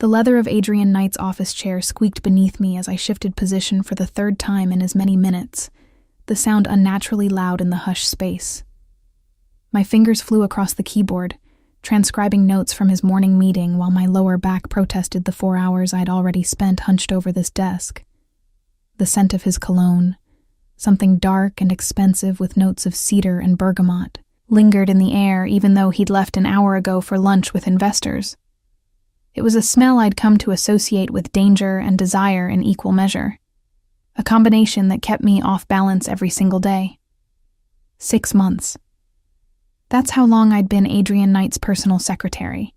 The leather of Adrian Knight's office chair squeaked beneath me as I shifted position for the third time in as many minutes, the sound unnaturally loud in the hushed space. My fingers flew across the keyboard, transcribing notes from his morning meeting while my lower back protested the 4 hours I'd already spent hunched over this desk. The scent of his cologne, something dark and expensive with notes of cedar and bergamot, lingered in the air even though he'd left an hour ago for lunch with investors. It was a smell I'd come to associate with danger and desire in equal measure, a combination that kept me off balance every single day. 6 months. That's how long I'd been Adrian Knight's personal secretary,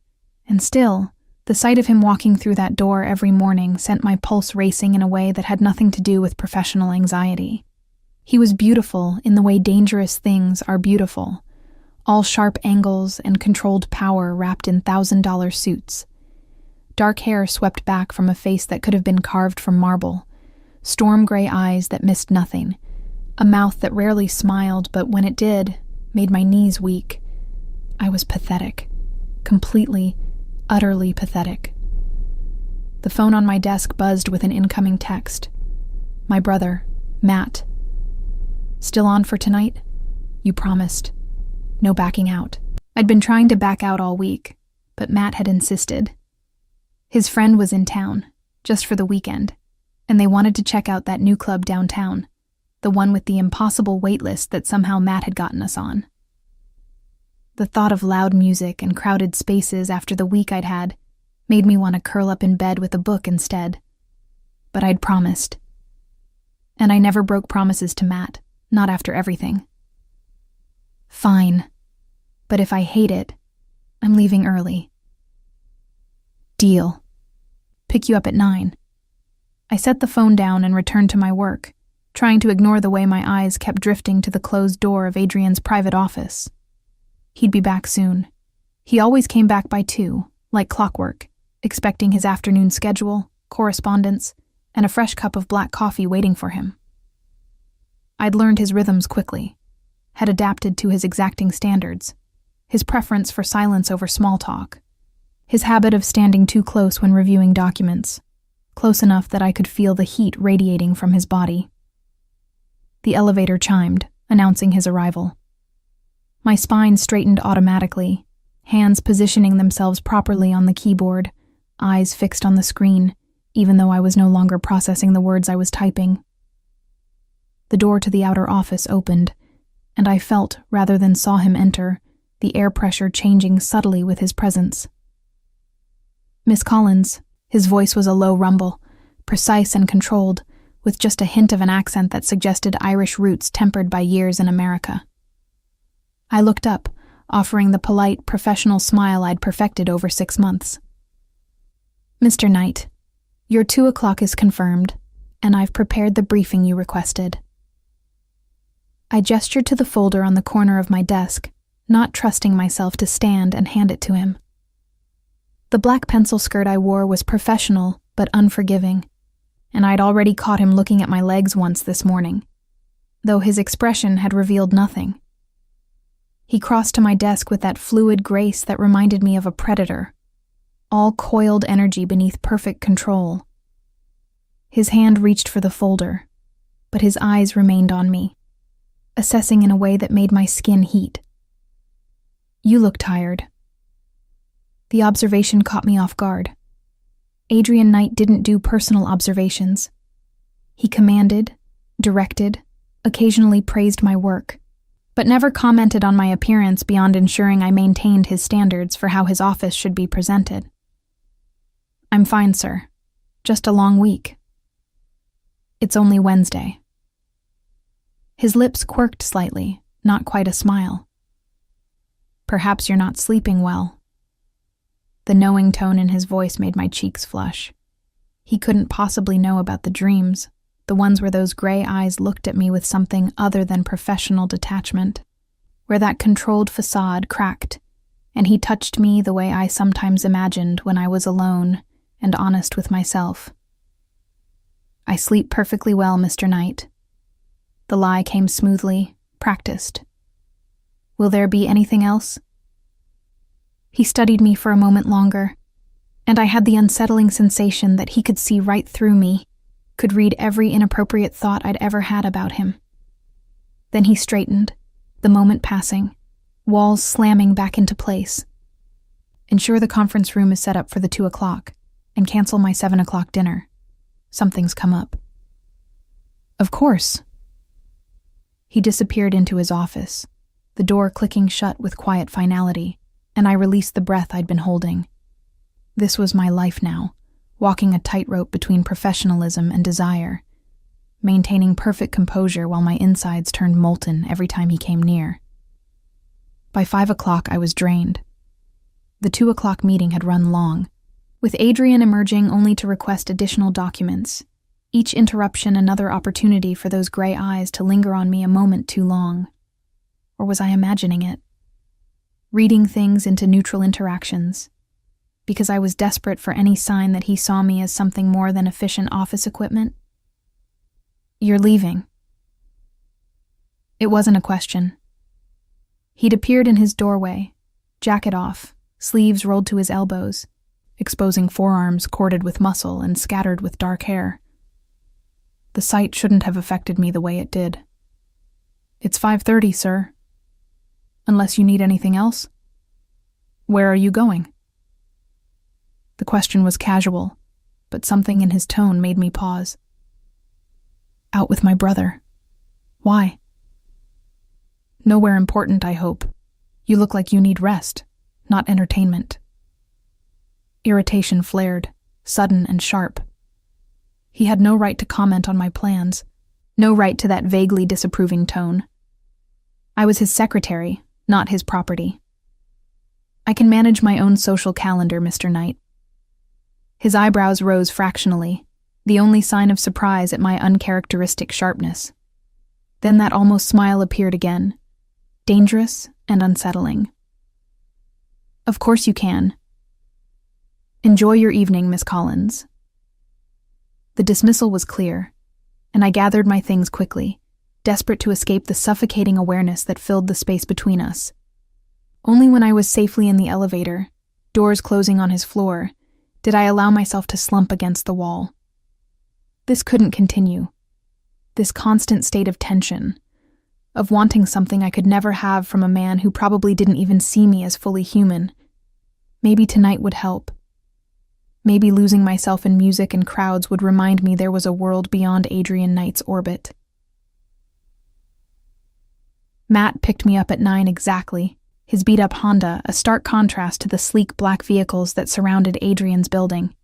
and still, the sight of him walking through that door every morning sent my pulse racing in a way that had nothing to do with professional anxiety. He was beautiful in the way dangerous things are beautiful, all sharp angles and controlled power wrapped in $1,000 suits. Dark hair swept back from a face that could have been carved from marble, storm gray eyes that missed nothing, a mouth that rarely smiled but when it did, made my knees weak. I was pathetic. Completely, utterly pathetic. The phone on my desk buzzed with an incoming text. My brother, Matt. Still on for tonight? You promised. No backing out. I'd been trying to back out all week, but Matt had insisted. His friend was in town, just for the weekend, and they wanted to check out that new club downtown, the one with the impossible wait list that somehow Matt had gotten us on. The thought of loud music and crowded spaces after the week I'd had made me want to curl up in bed with a book instead. But I'd promised. And I never broke promises to Matt, not after everything. Fine, but if I hate it, I'm leaving early. Deal. Pick you up at 9. I set the phone down and returned to my work, trying to ignore the way my eyes kept drifting to the closed door of Adrian's private office. He'd be back soon. He always came back by 2, like clockwork, expecting his afternoon schedule, correspondence, and a fresh cup of black coffee waiting for him. I'd learned his rhythms quickly, had adapted to his exacting standards, his preference for silence over small talk, his habit of standing too close when reviewing documents, close enough that I could feel the heat radiating from his body. The elevator chimed, announcing his arrival. My spine straightened automatically, hands positioning themselves properly on the keyboard, eyes fixed on the screen, even though I was no longer processing the words I was typing. The door to the outer office opened, and I felt, rather than saw him enter, the air pressure changing subtly with his presence. Miss Collins, his voice was a low rumble, precise and controlled, with just a hint of an accent that suggested Irish roots tempered by years in America. I looked up, offering the polite, professional smile I'd perfected over 6 months. Mr. Knight, your 2 o'clock is confirmed, and I've prepared the briefing you requested. I gestured to the folder on the corner of my desk, not trusting myself to stand and hand it to him. The black pencil skirt I wore was professional but unforgiving, and I'd already caught him looking at my legs once this morning, though his expression had revealed nothing. He crossed to my desk with that fluid grace that reminded me of a predator, all coiled energy beneath perfect control. His hand reached for the folder, but his eyes remained on me, assessing in a way that made my skin heat. You look tired. The observation caught me off guard. Adrian Knight didn't do personal observations. He commanded, directed, occasionally praised my work, but never commented on my appearance beyond ensuring I maintained his standards for how his office should be presented. I'm fine, sir. Just a long week. It's only Wednesday. His lips quirked slightly, not quite a smile. Perhaps you're not sleeping well. The knowing tone in his voice made my cheeks flush. He couldn't possibly know about the dreams, the ones where those gray eyes looked at me with something other than professional detachment, where that controlled facade cracked, and he touched me the way I sometimes imagined when I was alone and honest with myself. I sleep perfectly well, Mr. Knight. The lie came smoothly, practiced. Will there be anything else? He studied me for a moment longer, And I had the unsettling sensation that he could see right through me, could read every inappropriate thought I'd ever had about him. Then he straightened, the moment passing, walls slamming back into place. Ensure the conference room is set up for the 2 o'clock, and cancel my 7 o'clock dinner. Something's come up. Of course. He disappeared into his office, the door clicking shut with quiet finality, and I released the breath I'd been holding. This was my life now, walking a tightrope between professionalism and desire, maintaining perfect composure while my insides turned molten every time he came near. By 5 o'clock, I was drained. The 2 o'clock meeting had run long, with Adrian emerging only to request additional documents, each interruption another opportunity for those gray eyes to linger on me a moment too long. Or was I imagining it? Reading things into neutral interactions, because I was desperate for any sign that he saw me as something more than efficient office equipment? You're leaving. It wasn't a question. He'd appeared in his doorway, jacket off, sleeves rolled to his elbows, exposing forearms corded with muscle and scattered with dark hair. The sight shouldn't have affected me the way it did. It's 5:30, sir. Unless you need anything else? Where are you going? The question was casual, but something in his tone made me pause. Out with my brother. Why? Nowhere important, I hope. You look like you need rest, not entertainment. Irritation flared, sudden and sharp. He had no right to comment on my plans, no right to that vaguely disapproving tone. I was his secretary, not his property. I can manage my own social calendar, Mr. Knight. His eyebrows rose fractionally, the only sign of surprise at my uncharacteristic sharpness. Then that almost smile appeared again, dangerous and unsettling. Of course you can. Enjoy your evening, Miss Collins. The dismissal was clear, and I gathered my things quickly, desperate to escape the suffocating awareness that filled the space between us. Only when I was safely in the elevator, doors closing on his floor, did I allow myself to slump against the wall. This couldn't continue. This constant state of tension, of wanting something I could never have from a man who probably didn't even see me as fully human. Maybe tonight would help. Maybe losing myself in music and crowds would remind me there was a world beyond Adrian Knight's orbit. Matt picked me up at 9 exactly, his beat-up Honda a stark contrast to the sleek black vehicles that surrounded Adrian's building.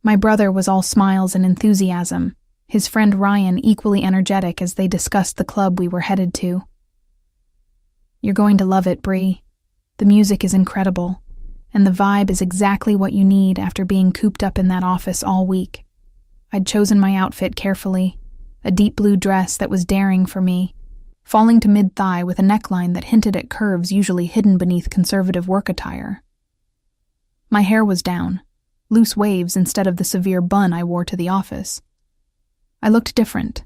My brother was all smiles and enthusiasm, his friend Ryan equally energetic as they discussed the club we were headed to. You're going to love it, Bree. The music is incredible, and the vibe is exactly what you need after being cooped up in that office all week. I'd chosen my outfit carefully, a deep blue dress that was daring for me, falling to mid-thigh with a neckline that hinted at curves usually hidden beneath conservative work attire. My hair was down, loose waves instead of the severe bun I wore to the office. I looked different.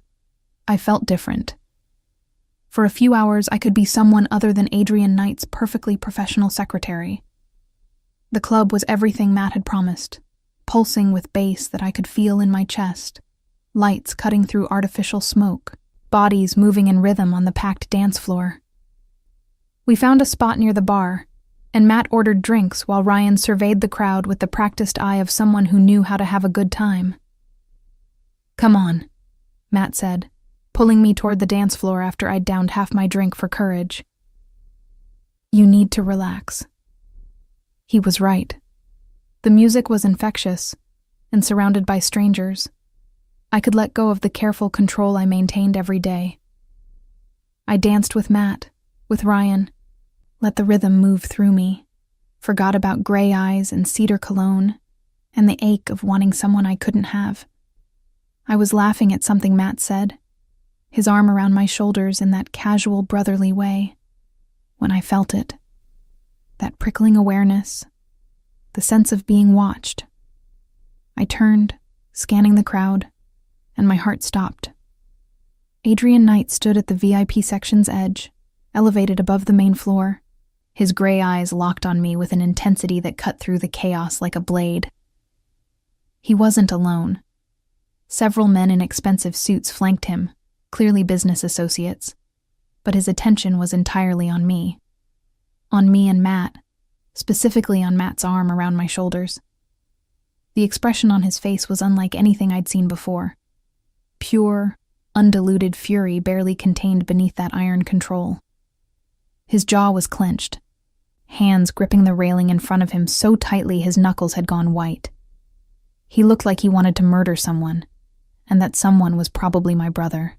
I felt different. For a few hours, I could be someone other than Adrian Knight's perfectly professional secretary. The club was everything Matt had promised, pulsing with bass that I could feel in my chest, lights cutting through artificial smoke, bodies moving in rhythm on the packed dance floor. We found a spot near the bar, and Matt ordered drinks while Ryan surveyed the crowd with the practiced eye of someone who knew how to have a good time. Come on, Matt said, pulling me toward the dance floor after I'd downed half my drink for courage. You need to relax. He was right. The music was infectious, and surrounded by strangers, I could let go of the careful control I maintained every day. I danced with Matt, with Ryan, let the rhythm move through me, forgot about gray eyes and cedar cologne, and the ache of wanting someone I couldn't have. I was laughing at something Matt said, his arm around my shoulders in that casual brotherly way, when I felt it. That prickling awareness, the sense of being watched. I turned, scanning the crowd, and my heart stopped. Adrian Knight stood at the VIP section's edge, elevated above the main floor, his gray eyes locked on me with an intensity that cut through the chaos like a blade. He wasn't alone. Several men in expensive suits flanked him, clearly business associates, but his attention was entirely on me. On me and Matt, specifically on Matt's arm around my shoulders. The expression on his face was unlike anything I'd seen before. Pure, undiluted fury barely contained beneath that iron control. His jaw was clenched, hands gripping the railing in front of him so tightly his knuckles had gone white. He looked like he wanted to murder someone, and that someone was probably my brother.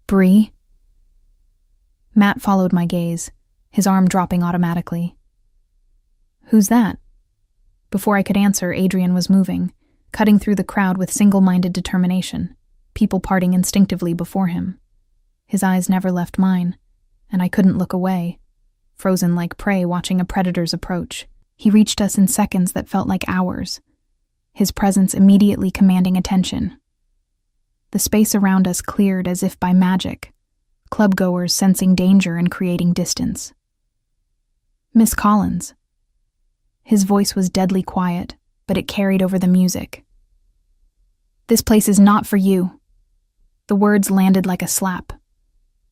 Bree? Matt followed my gaze, his arm dropping automatically. Who's that? Before I could answer, Adrian was moving, cutting through the crowd with single-minded determination, people parting instinctively before him. His eyes never left mine, and I couldn't look away, frozen like prey watching a predator's approach. He reached us in seconds that felt like hours, his presence immediately commanding attention. The space around us cleared as if by magic, clubgoers sensing danger and creating distance. Miss Collins. His voice was deadly quiet, but it carried over the music. This place is not for you. The words landed like a slap.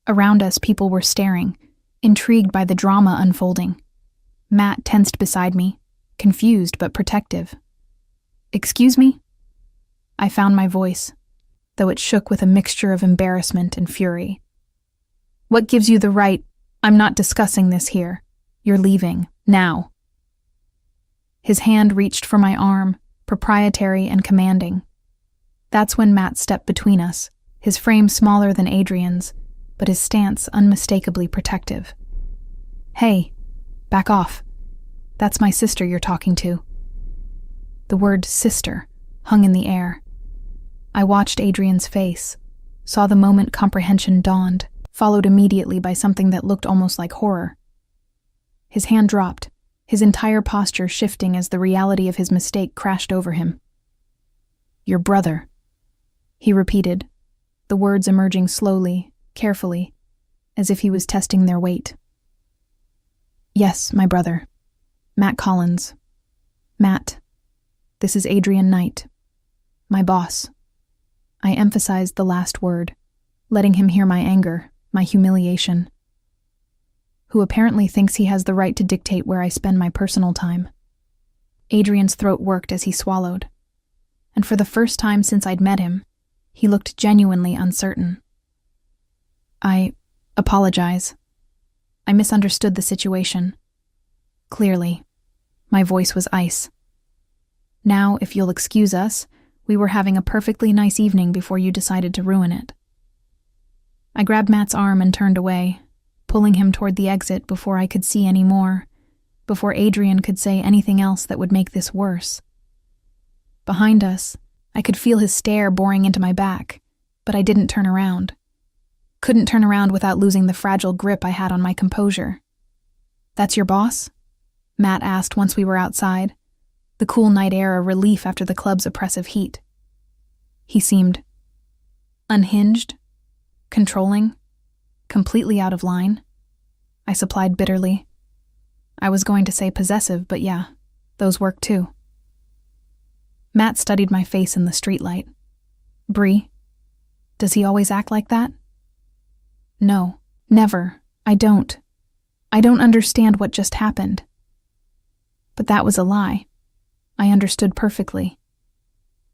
Around us, people were staring, intrigued by the drama unfolding. Matt tensed beside me, confused but protective. Excuse me? I found my voice, though it shook with a mixture of embarrassment and fury. What gives you the right? I'm not discussing this here. You're leaving, now. His hand reached for my arm, proprietary and commanding. That's when Matt stepped between us, his frame smaller than Adrian's, but his stance unmistakably protective. Hey, back off. That's my sister you're talking to. The word sister hung in the air. I watched Adrian's face, saw the moment comprehension dawned, followed immediately by something that looked almost like horror. His hand dropped, his entire posture shifting as the reality of his mistake crashed over him. Your brother, he repeated, the words emerging slowly, carefully, as if he was testing their weight. Yes, my brother. Matt Collins. Matt, this is Adrian Knight, my boss. I emphasized the last word, letting him hear my anger, my humiliation. Who apparently thinks he has the right to dictate where I spend my personal time. Adrian's throat worked as he swallowed, and for the first time since I'd met him, he looked genuinely uncertain. I apologize. I misunderstood the situation. Clearly, my voice was ice. Now, if you'll excuse us, we were having a perfectly nice evening before you decided to ruin it. I grabbed Matt's arm and turned away, pulling him toward the exit before I could see any more, before Adrian could say anything else that would make this worse. Behind us, I could feel his stare boring into my back, but I didn't turn around. Couldn't turn around without losing the fragile grip I had on my composure. That's your boss? Matt asked once we were outside, the cool night air a relief after the club's oppressive heat. He seemed unhinged, controlling, completely out of line, I supplied bitterly. I was going to say possessive, but yeah, those work too. Matt studied my face in the streetlight. Bree, does he always act like that? No, never. I don't understand what just happened. But that was a lie. I understood perfectly.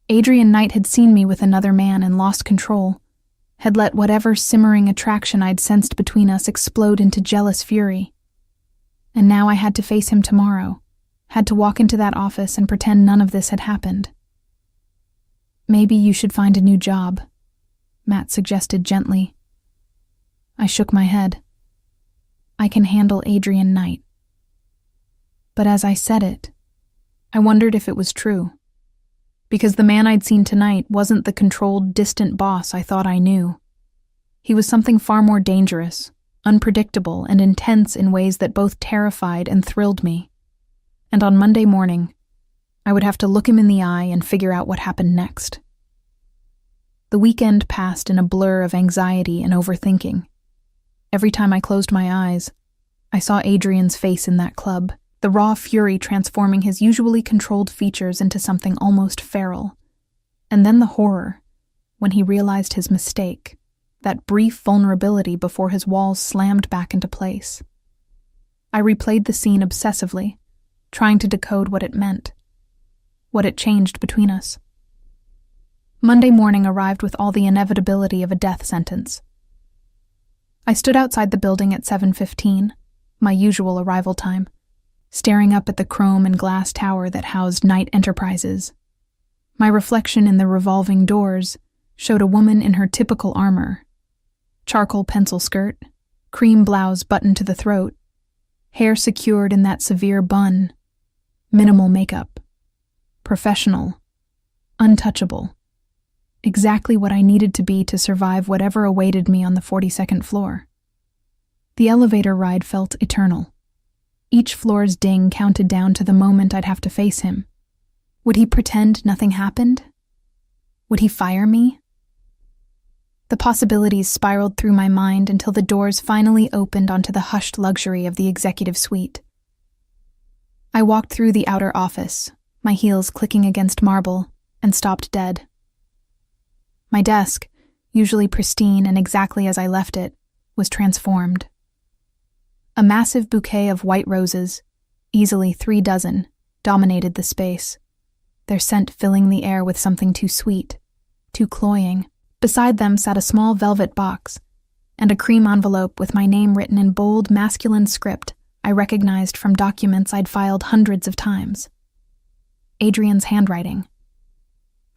Adrian Knight had seen me with another man and lost control, had let whatever simmering attraction I'd sensed between us explode into jealous fury. And now I had to face him tomorrow, had to walk into that office and pretend none of this had happened. Maybe you should find a new job, Matt suggested gently. I shook my head. I can handle Adrian Knight. But as I said it, I wondered if it was true. Because the man I'd seen tonight wasn't the controlled, distant boss I thought I knew. He was something far more dangerous, unpredictable, and intense in ways that both terrified and thrilled me. And on Monday morning, I would have to look him in the eye and figure out what happened next. The weekend passed in a blur of anxiety and overthinking. Every time I closed my eyes, I saw Adrian's face in that club, the raw fury transforming his usually controlled features into something almost feral. And then the horror, when he realized his mistake, that brief vulnerability before his walls slammed back into place. I replayed the scene obsessively, trying to decode what it meant, what it changed between us. Monday morning arrived with all the inevitability of a death sentence. I stood outside the building at 7:15, my usual arrival time, staring up at the chrome and glass tower that housed Knight Enterprises. My reflection in the revolving doors showed a woman in her typical armor: charcoal pencil skirt, cream blouse buttoned to the throat, hair secured in that severe bun, minimal makeup, professional, untouchable, exactly what I needed to be to survive whatever awaited me on the 42nd floor. The elevator ride felt eternal. Each floor's ding counted down to the moment I'd have to face him. Would he pretend nothing happened? Would he fire me? The possibilities spiraled through my mind until the doors finally opened onto the hushed luxury of the executive suite. I walked through the outer office, my heels clicking against marble, and stopped dead. My desk, usually pristine and exactly as I left it, was transformed. A massive bouquet of white roses, easily 3 dozen, dominated the space, their scent filling the air with something too sweet, too cloying. Beside them sat a small velvet box, and a cream envelope with my name written in bold, masculine script I recognized from documents I'd filed hundreds of times. Adrian's handwriting.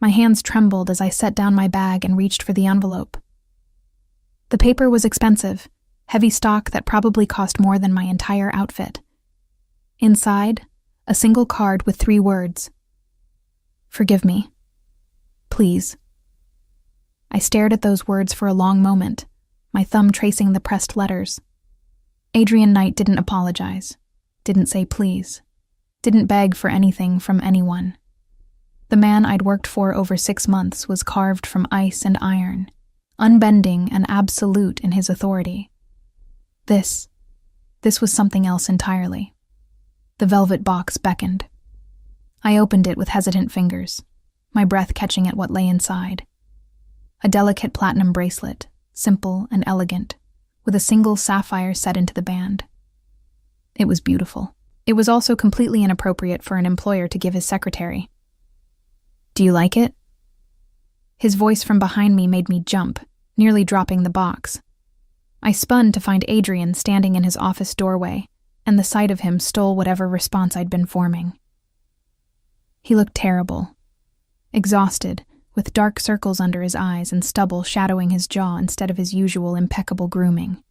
My hands trembled as I set down my bag and reached for the envelope. The paper was expensive, heavy stock that probably cost more than my entire outfit. Inside, a single card with 3 words: "Forgive me. Please." I stared at those words for a long moment, my thumb tracing the pressed letters. Adrian Knight didn't apologize, didn't say please, didn't beg for anything from anyone. The man I'd worked for over 6 months was carved from ice and iron, unbending and absolute in his authority. This was something else entirely. The velvet box beckoned. I opened it with hesitant fingers, my breath catching at what lay inside. A delicate platinum bracelet, simple and elegant, with a single sapphire set into the band. It was beautiful. It was also completely inappropriate for an employer to give his secretary. "Do you like it?" His voice from behind me made me jump, nearly dropping the box. I spun to find Adrian standing in his office doorway, and the sight of him stole whatever response I'd been forming. He looked terrible, exhausted, with dark circles under his eyes and stubble shadowing his jaw instead of his usual impeccable grooming.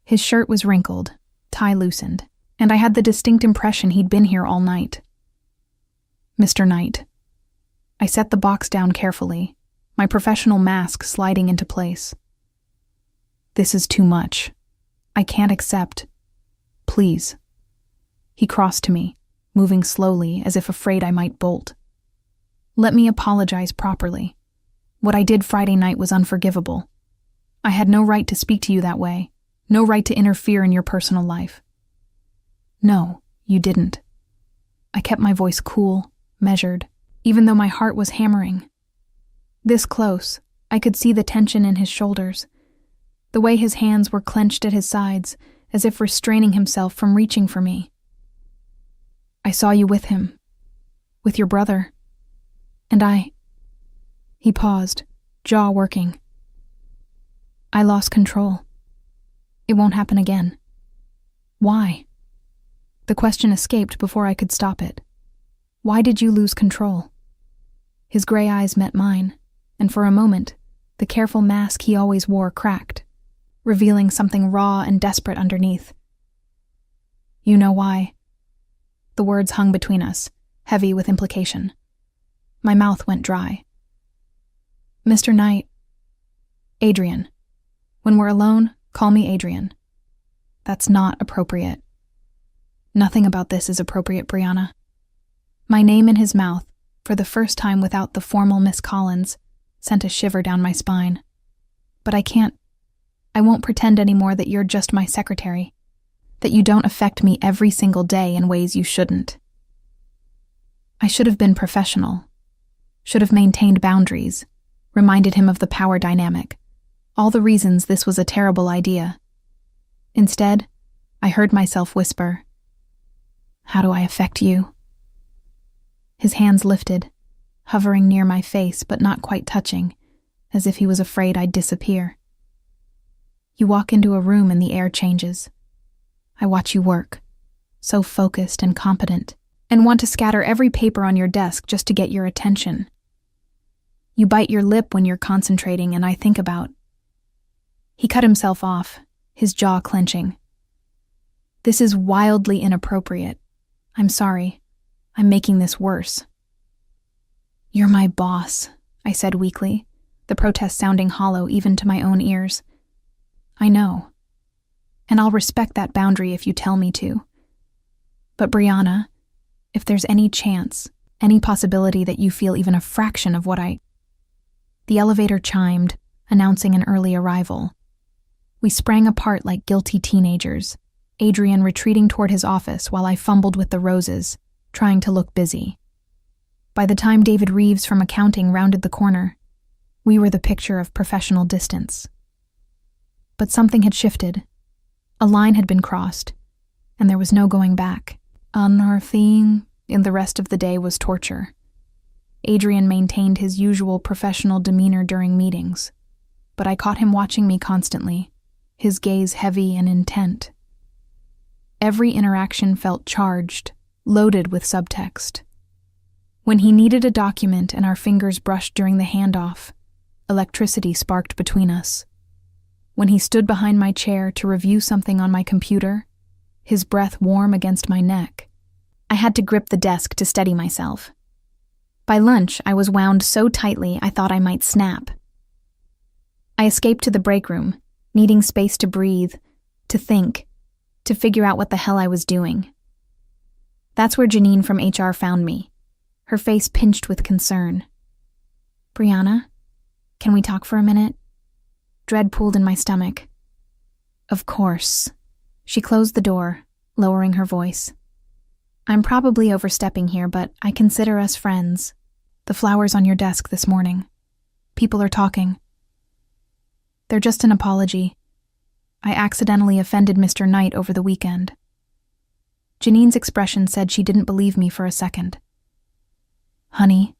His shirt was wrinkled, tie loosened, and I had the distinct impression he'd been here all night. "Mr. Knight." I set the box down carefully, my professional mask sliding into place. "This is too much. I can't accept. Please." He crossed to me, moving slowly as if afraid I might bolt. "Let me apologize properly. What I did Friday night was unforgivable. I had no right to speak to you that way, no right to interfere in your personal life." "No, you didn't." I kept my voice cool, measured, even though my heart was hammering. This close, I could see the tension in his shoulders, the way his hands were clenched at his sides, as if restraining himself from reaching for me. "I saw you with him, with your brother. And He paused, jaw working. "I lost control. It won't happen again." "Why?" The question escaped before I could stop it. "Why did you lose control?" His gray eyes met mine, and for a moment, the careful mask he always wore cracked, revealing something raw and desperate underneath. "You know why." The words hung between us, heavy with implication. My mouth went dry. "Mr. Knight." "Adrian. When we're alone, call me Adrian." "That's not appropriate." "Nothing about this is appropriate, Brianna." My name in his mouth, for the first time without the formal Miss Collins, sent a shiver down my spine. "But I won't pretend anymore that you're just my secretary. that you don't affect me every single day in ways you shouldn't. I should have been professional, should have maintained boundaries, reminded him of the power dynamic, all the reasons this was a terrible idea. Instead, I heard myself whisper, "How do I affect you?" His hands lifted, hovering near my face but not quite touching, as if he was afraid I'd disappear. You walk into a room and the air changes. I watch you work, so focused and competent, and want to scatter every paper on your desk just to get your attention. You bite your lip when you're concentrating, and I think about. He cut himself off, his jaw clenching. This is wildly inappropriate. I'm sorry. I'm making this worse. You're my boss, I said weakly, the protest sounding hollow even to my own ears. I know. And I'll respect that boundary if you tell me to. But Brianna, if there's any chance, any possibility that you feel even a fraction of what I... The elevator chimed, announcing an early arrival. We sprang apart like guilty teenagers, Adrian retreating toward his office while I fumbled with the roses, trying to look busy. By the time David Reeves from accounting rounded the corner, we were the picture of professional distance. But something had shifted. A line had been crossed, and there was no going back. Unearthing in the rest of the day was torture. Adrian maintained his usual professional demeanor during meetings, but I caught him watching me constantly, his gaze heavy and intent. Every interaction felt charged, loaded with subtext. When he needed a document and our fingers brushed during the handoff, electricity sparked between us. When he stood behind my chair to review something on my computer, his breath warm against my neck, I had to grip the desk to steady myself. By lunch, I was wound so tightly I thought I might snap. I escaped to the break room, needing space to breathe, to think, to figure out what the hell I was doing. That's where Janine from HR found me, her face pinched with concern. "Brianna, can we talk for a minute?" Dread pooled in my stomach. "Of course." She closed the door, lowering her voice. "I'm probably overstepping here, but I consider us friends. The flowers on your desk this morning. People are talking. They're just an apology. I accidentally offended Mr. Knight over the weekend." Janine's expression said she didn't believe me for a second. "Honey,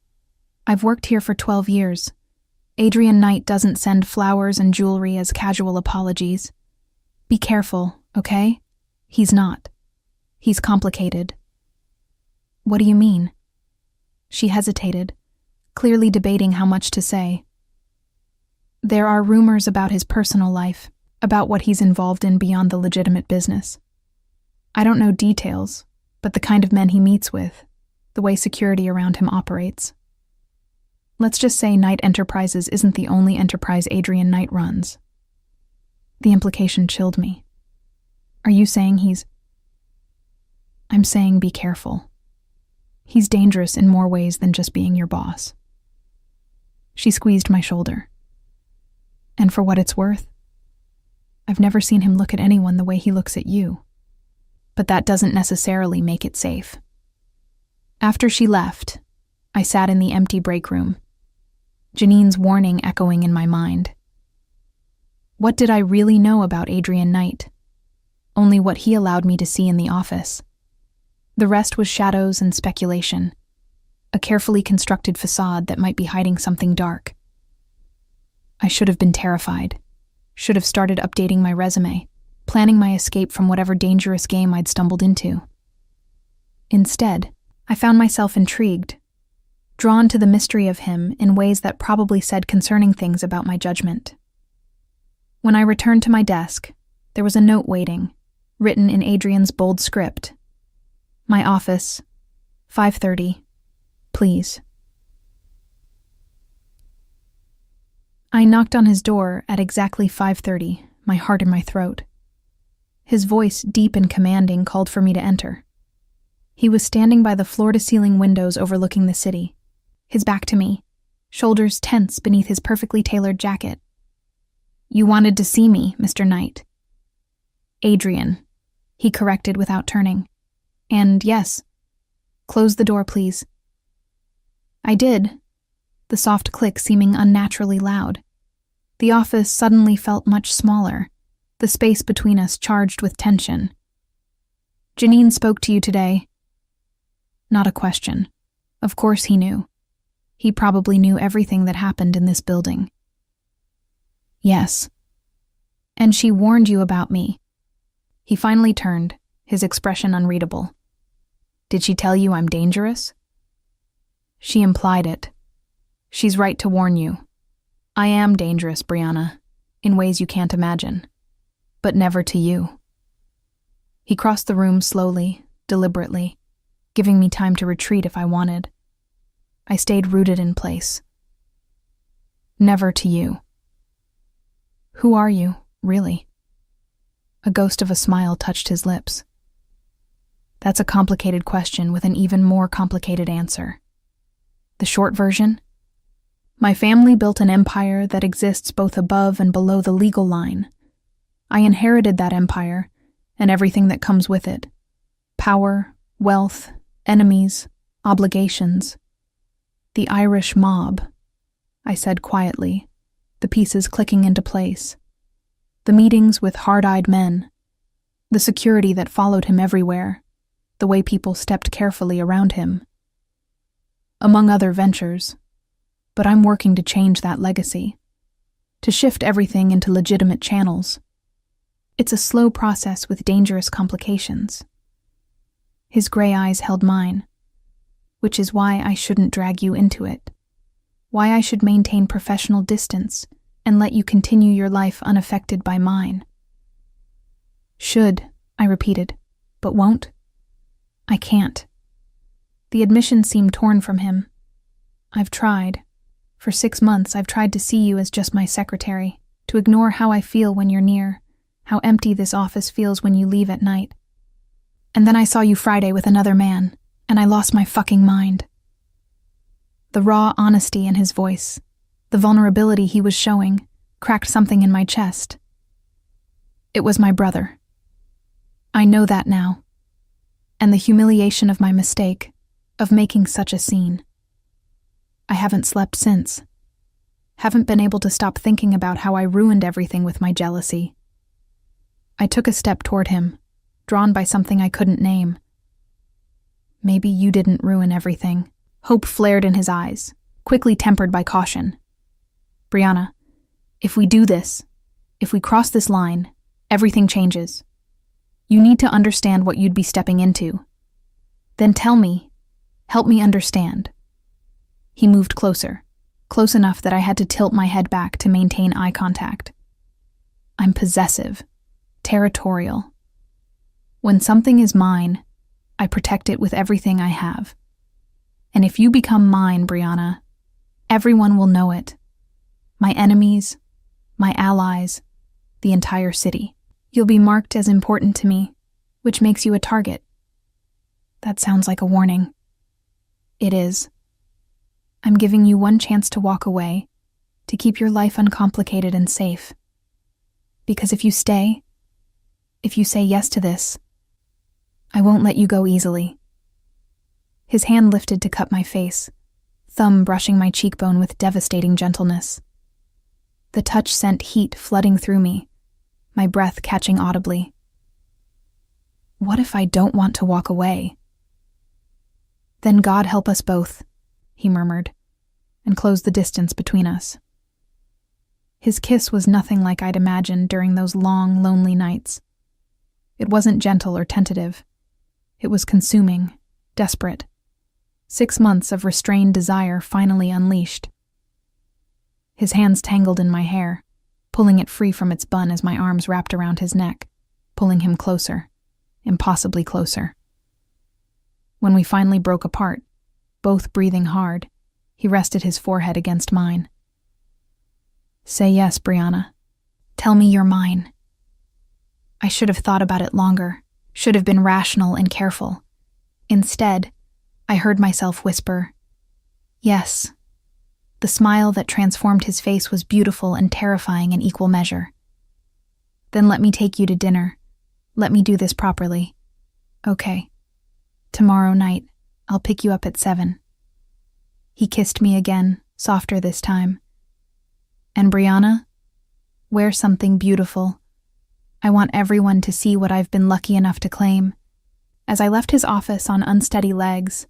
I've worked here for 12 years. Adrian Knight doesn't send flowers and jewelry as casual apologies. Be careful, okay? He's not. He's complicated." "What do you mean?" She hesitated, clearly debating how much to say. "There are rumors about his personal life, about what he's involved in beyond the legitimate business. I don't know details, but the kind of men he meets with, the way security around him operates. Let's just say Knight Enterprises isn't the only enterprise Adrian Knight runs." The implication chilled me. "Are you saying he's..." "I'm saying be careful. He's dangerous in more ways than just being your boss." She squeezed my shoulder. "And for what it's worth, I've never seen him look at anyone the way he looks at you. But that doesn't necessarily make it safe." After she left, I sat in the empty break room, Janine's warning echoing in my mind. What did I really know about Adrian Knight? Only what he allowed me to see in the office. The rest was shadows and speculation, a carefully constructed facade that might be hiding something dark. I should have been terrified, should have started updating my resume, planning my escape from whatever dangerous game I'd stumbled into. Instead, I found myself intrigued, drawn to the mystery of him in ways that probably said concerning things about my judgment. When I returned to my desk, there was a note waiting, written in Adrian's bold script. "My office, 5:30, please." I knocked on his door at exactly 5:30, my heart in my throat. His voice, deep and commanding, called for me to enter. He was standing by the floor-to-ceiling windows overlooking the city, his back to me, shoulders tense beneath his perfectly tailored jacket. "You wanted to see me, Mr. Knight." "Adrian," he corrected without turning. And yes, close the door, please. I did, the soft click seeming unnaturally loud. The office suddenly felt much smaller, the space between us charged with tension. Janine spoke to you today. Not a question. Of course he knew. He probably knew everything that happened in this building. Yes. And she warned you about me. He finally turned, his expression unreadable. Did she tell you I'm dangerous? She implied it. She's right to warn you. I am dangerous, Brianna, in ways you can't imagine. But never to you. He crossed the room slowly, deliberately, giving me time to retreat if I wanted. I stayed rooted in place. Never to you. Who are you, really? A ghost of a smile touched his lips. That's a complicated question with an even more complicated answer. The short version? My family built an empire that exists both above and below the legal line. I inherited that empire and everything that comes with it. Power, wealth, enemies, obligations. The Irish mob, I said quietly, the pieces clicking into place. The meetings with hard-eyed men. The security that followed him everywhere. The way people stepped carefully around him. Among other ventures. But I'm working to change that legacy. To shift everything into legitimate channels. It's a slow process with dangerous complications. His gray eyes held mine. Which is why I shouldn't drag you into it. Why I should maintain professional distance and let you continue your life unaffected by mine. Should, I repeated, but won't? I can't. The admission seemed torn from him. I've tried. For 6 months I've tried to see you as just my secretary, to ignore how I feel when you're near, how empty this office feels when you leave at night. And then I saw you Friday with another man, and I lost my fucking mind. The raw honesty in his voice, the vulnerability he was showing, cracked something in my chest. It was my brother. I know that now. And the humiliation of my mistake, of making such a scene. I haven't slept since. Haven't been able to stop thinking about how I ruined everything with my jealousy. I took a step toward him, drawn by something I couldn't name. Maybe you didn't ruin everything. Hope flared in his eyes, quickly tempered by caution. Brianna, if we do this, if we cross this line, everything changes. You need to understand what you'd be stepping into. Then tell me, help me understand. He moved closer, close enough that I had to tilt my head back to maintain eye contact. I'm possessive, territorial. When something is mine, I protect it with everything I have. And if you become mine, Brianna, everyone will know it. My enemies, my allies, the entire city. You'll be marked as important to me, which makes you a target. That sounds like a warning. It is. I'm giving you one chance to walk away, to keep your life uncomplicated and safe. Because if you stay, if you say yes to this, I won't let you go easily. His hand lifted to cup my face, thumb brushing my cheekbone with devastating gentleness. The touch sent heat flooding through me, my breath catching audibly. What if I don't want to walk away? Then God help us both, he murmured, and closed the distance between us. His kiss was nothing like I'd imagined during those long, lonely nights. It wasn't gentle or tentative. It was consuming, desperate. 6 months of restrained desire finally unleashed. His hands tangled in my hair, pulling it free from its bun as my arms wrapped around his neck, pulling him closer, impossibly closer. When we finally broke apart, both breathing hard, he rested his forehead against mine. Say yes, Brianna. Tell me you're mine. I should have thought about it longer, should have been rational and careful. Instead, I heard myself whisper, yes. The smile that transformed his face was beautiful and terrifying in equal measure. Then let me take you to dinner. Let me do this properly. Okay. Tomorrow night, I'll pick you up at 7. He kissed me again, softer this time. And Brianna, wear something beautiful. I want everyone to see what I've been lucky enough to claim. As I left his office on unsteady legs,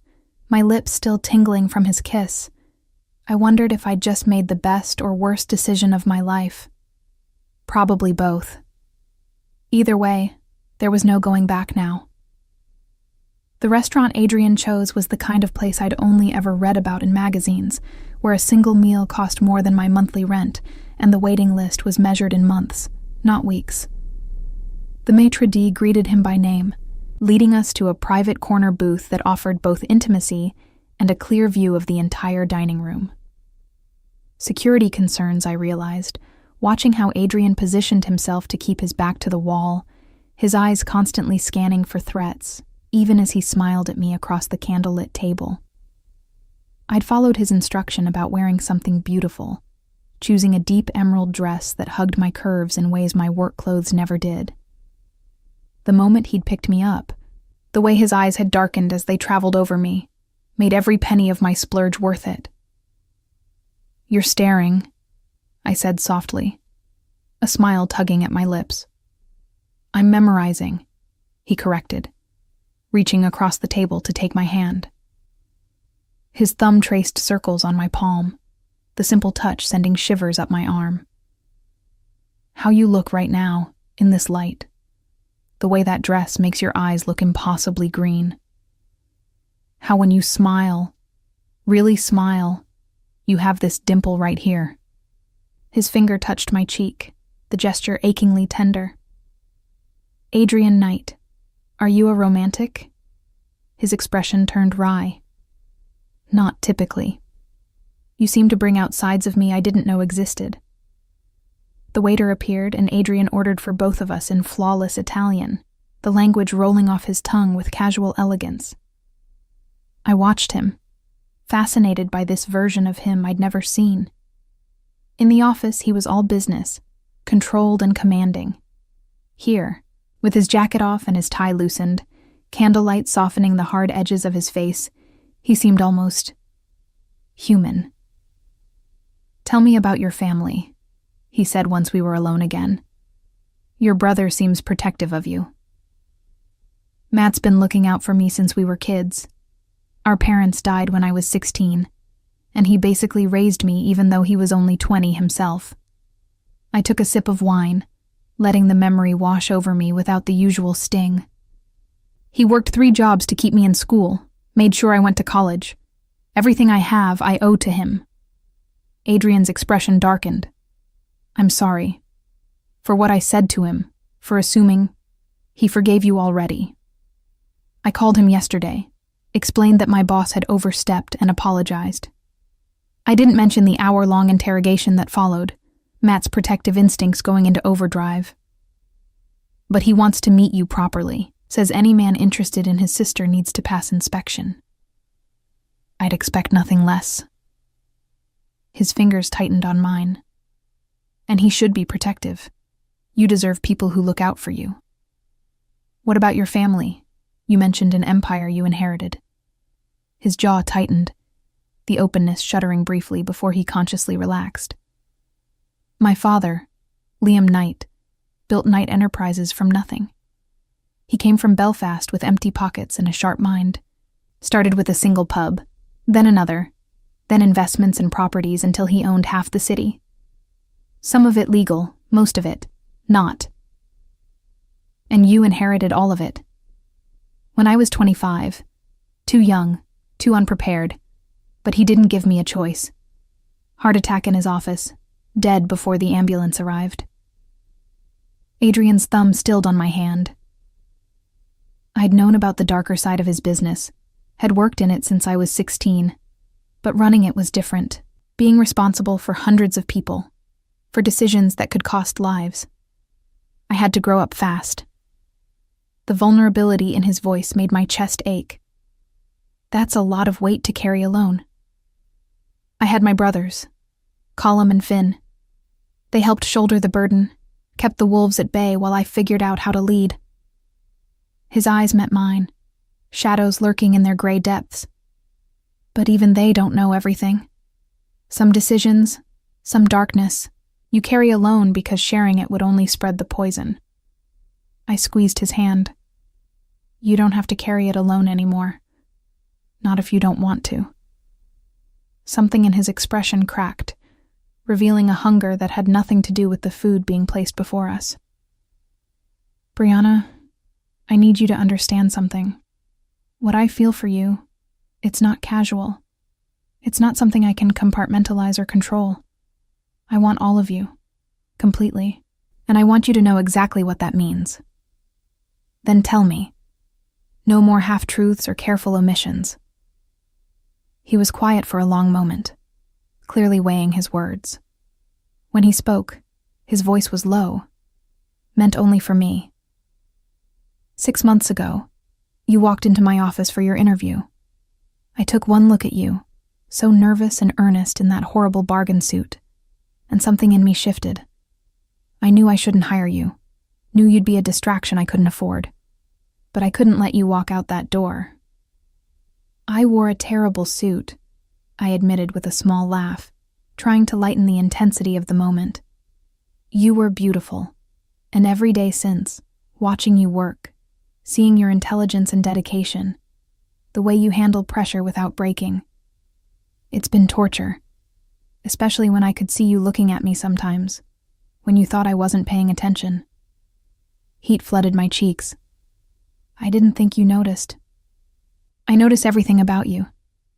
my lips still tingling from his kiss, I wondered if I'd just made the best or worst decision of my life. Probably both. Either way, there was no going back now. The restaurant Adrian chose was the kind of place I'd only ever read about in magazines, where a single meal cost more than my monthly rent, and the waiting list was measured in months, not weeks. The maitre d' greeted him by name, leading us to a private corner booth that offered both intimacy and a clear view of the entire dining room. Security concerns, I realized, watching how Adrian positioned himself to keep his back to the wall, his eyes constantly scanning for threats, even as he smiled at me across the candlelit table. I'd followed his instruction about wearing something beautiful, choosing a deep emerald dress that hugged my curves in ways my work clothes never did. The moment he'd picked me up, the way his eyes had darkened as they traveled over me, made every penny of my splurge worth it. "You're staring," I said softly, a smile tugging at my lips. "I'm memorizing," he corrected, reaching across the table to take my hand. His thumb traced circles on my palm, the simple touch sending shivers up my arm. "How you look right now, in this light. The way that dress makes your eyes look impossibly green. How when you smile, really smile, you have this dimple right here." His finger touched my cheek, the gesture achingly tender. "Adrian Knight, are you a romantic?" His expression turned wry. "Not typically. You seem to bring out sides of me I didn't know existed." The waiter appeared and Adrian ordered for both of us in flawless Italian, the language rolling off his tongue with casual elegance. I watched him, fascinated by this version of him I'd never seen. In the office, he was all business, controlled and commanding. Here, with his jacket off and his tie loosened, candlelight softening the hard edges of his face, he seemed almost human. "Tell me about your family," he said once we were alone again. "Your brother seems protective of you." "Matt's been looking out for me since we were kids. Our parents died when I was 16, and he basically raised me even though he was only 20 himself." I took a sip of wine, letting the memory wash over me without the usual sting. "He worked 3 jobs to keep me in school, made sure I went to college. Everything I have, I owe to him." Adrian's expression darkened. "I'm sorry. For what I said to him, for assuming he forgave you already. I called him yesterday, explained that my boss had overstepped and apologized. I didn't mention the hour-long interrogation that followed, Matt's protective instincts going into overdrive. But he wants to meet you properly, says any man interested in his sister needs to pass inspection." I'd expect nothing less. His fingers tightened on mine. "And he should be protective. You deserve people who look out for you. What about your family? You mentioned an empire you inherited." His jaw tightened, the openness shuddering briefly before he consciously relaxed. "My father, Liam Knight, built Knight Enterprises from nothing. He came from Belfast with empty pockets and a sharp mind. Started with a single pub, then another, then investments and properties until he owned half the city. Some of it legal, most of it not. And you inherited all of it. When I was 25, too young, too unprepared, but he didn't give me a choice. Heart attack in his office, dead before the ambulance arrived." Adrian's thumb stilled on my hand. I'd known about the darker side of his business, had worked in it since I was 16, but running it was different, being responsible for hundreds of people, for decisions that could cost lives. I had to grow up fast. The vulnerability in his voice made my chest ache. That's a lot of weight to carry alone. I had my brothers, Colum and Finn. They helped shoulder the burden, kept the wolves at bay while I figured out how to lead. His eyes met mine, shadows lurking in their gray depths. But even they don't know everything. Some decisions, some darkness, you carry alone because sharing it would only spread the poison. I squeezed his hand. You don't have to carry it alone anymore. Not if you don't want to. Something in his expression cracked, revealing a hunger that had nothing to do with the food being placed before us. Brianna, I need you to understand something. What I feel for you, it's not casual. It's not something I can compartmentalize or control. I want all of you, completely, and I want you to know exactly what that means. Then tell me. No more half-truths or careful omissions. He was quiet for a long moment, clearly weighing his words. When he spoke, his voice was low, meant only for me. 6 months ago, you walked into my office for your interview. I took one look at you, so nervous and earnest in that horrible bargain suit, and something in me shifted. I knew I shouldn't hire you, knew you'd be a distraction I couldn't afford, but I couldn't let you walk out that door. I wore a terrible suit, I admitted with a small laugh, trying to lighten the intensity of the moment. You were beautiful, and every day since, watching you work, seeing your intelligence and dedication, the way you handle pressure without breaking. It's been torture, especially when I could see you looking at me sometimes, when you thought I wasn't paying attention. Heat flooded my cheeks. I didn't think you noticed. I notice everything about you,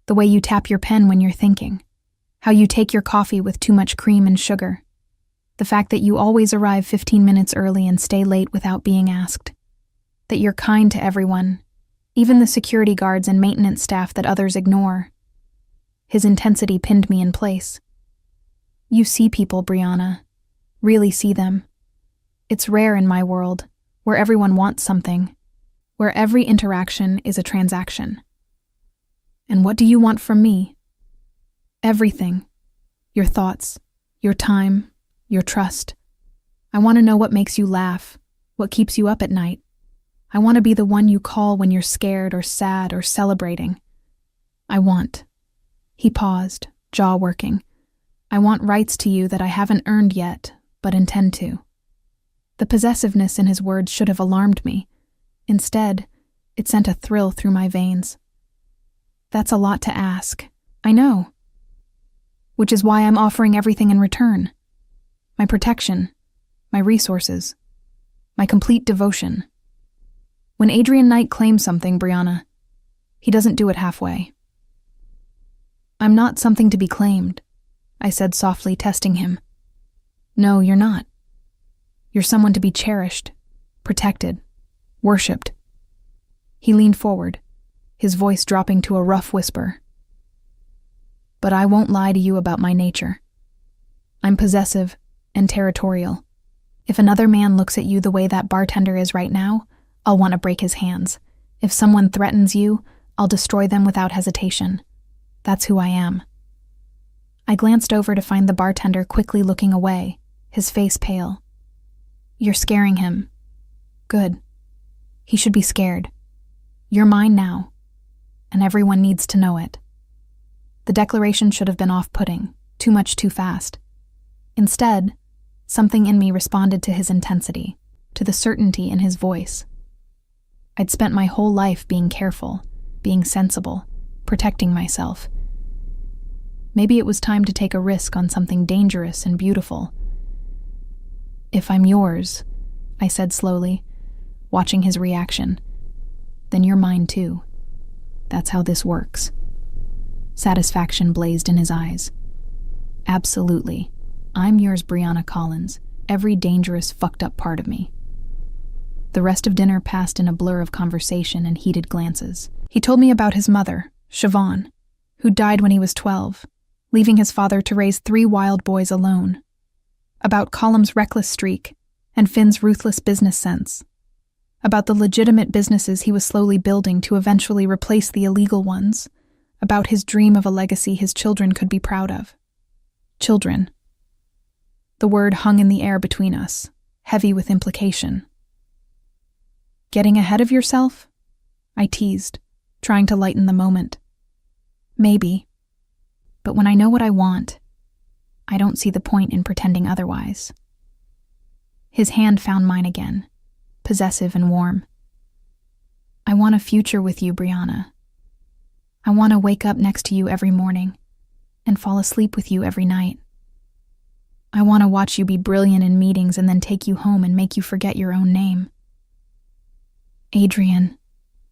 the way you tap your pen when you're thinking, how you take your coffee with too much cream and sugar, the fact that you always arrive 15 minutes early and stay late without being asked, that you're kind to everyone, even the security guards and maintenance staff that others ignore. His intensity pinned me in place. You see people, Brianna, really see them. It's rare in my world, where everyone wants something, where every interaction is a transaction. And what do you want from me? Everything. Your thoughts, your time, your trust. I want to know what makes you laugh, what keeps you up at night. I want to be the one you call when you're scared or sad or celebrating. I want. He paused, jaw working. I want rights to you that I haven't earned yet, but intend to. The possessiveness in his words should have alarmed me. Instead, it sent a thrill through my veins. That's a lot to ask. I know. Which is why I'm offering everything in return. My protection, my resources, my complete devotion. When Adrian Knight claims something, Brianna, he doesn't do it halfway. I'm not something to be claimed, I said softly, testing him. No, you're not. You're someone to be cherished, protected, worshipped. He leaned forward, his voice dropping to a rough whisper. But I won't lie to you about my nature. I'm possessive and territorial. If another man looks at you the way that bartender is right now, I'll want to break his hands. If someone threatens you, I'll destroy them without hesitation. That's who I am. I glanced over to find the bartender quickly looking away, his face pale. You're scaring him. Good. He should be scared. You're mine now, and everyone needs to know it. The declaration should have been off-putting, too much too fast. Instead, something in me responded to his intensity, to the certainty in his voice. I'd spent my whole life being careful, being sensible, protecting myself. Maybe it was time to take a risk on something dangerous and beautiful. If I'm yours, I said slowly, watching his reaction, then you're mine too. That's how this works. Satisfaction blazed in his eyes. Absolutely. I'm yours, Brianna Collins, every dangerous, fucked up part of me. The rest of dinner passed in a blur of conversation and heated glances. He told me about his mother, Siobhan, who died when he was 12, leaving his father to raise 3 wild boys alone. About Colum's reckless streak and Finn's ruthless business sense. About the legitimate businesses he was slowly building to eventually replace the illegal ones. About his dream of a legacy his children could be proud of. Children. The word hung in the air between us, heavy with implication. Getting ahead of yourself? I teased, trying to lighten the moment. Maybe. But when I know what I want, I don't see the point in pretending otherwise. His hand found mine again, possessive and warm. I want a future with you, Brianna. I want to wake up next to you every morning and fall asleep with you every night. I want to watch you be brilliant in meetings and then take you home and make you forget your own name. Adrian,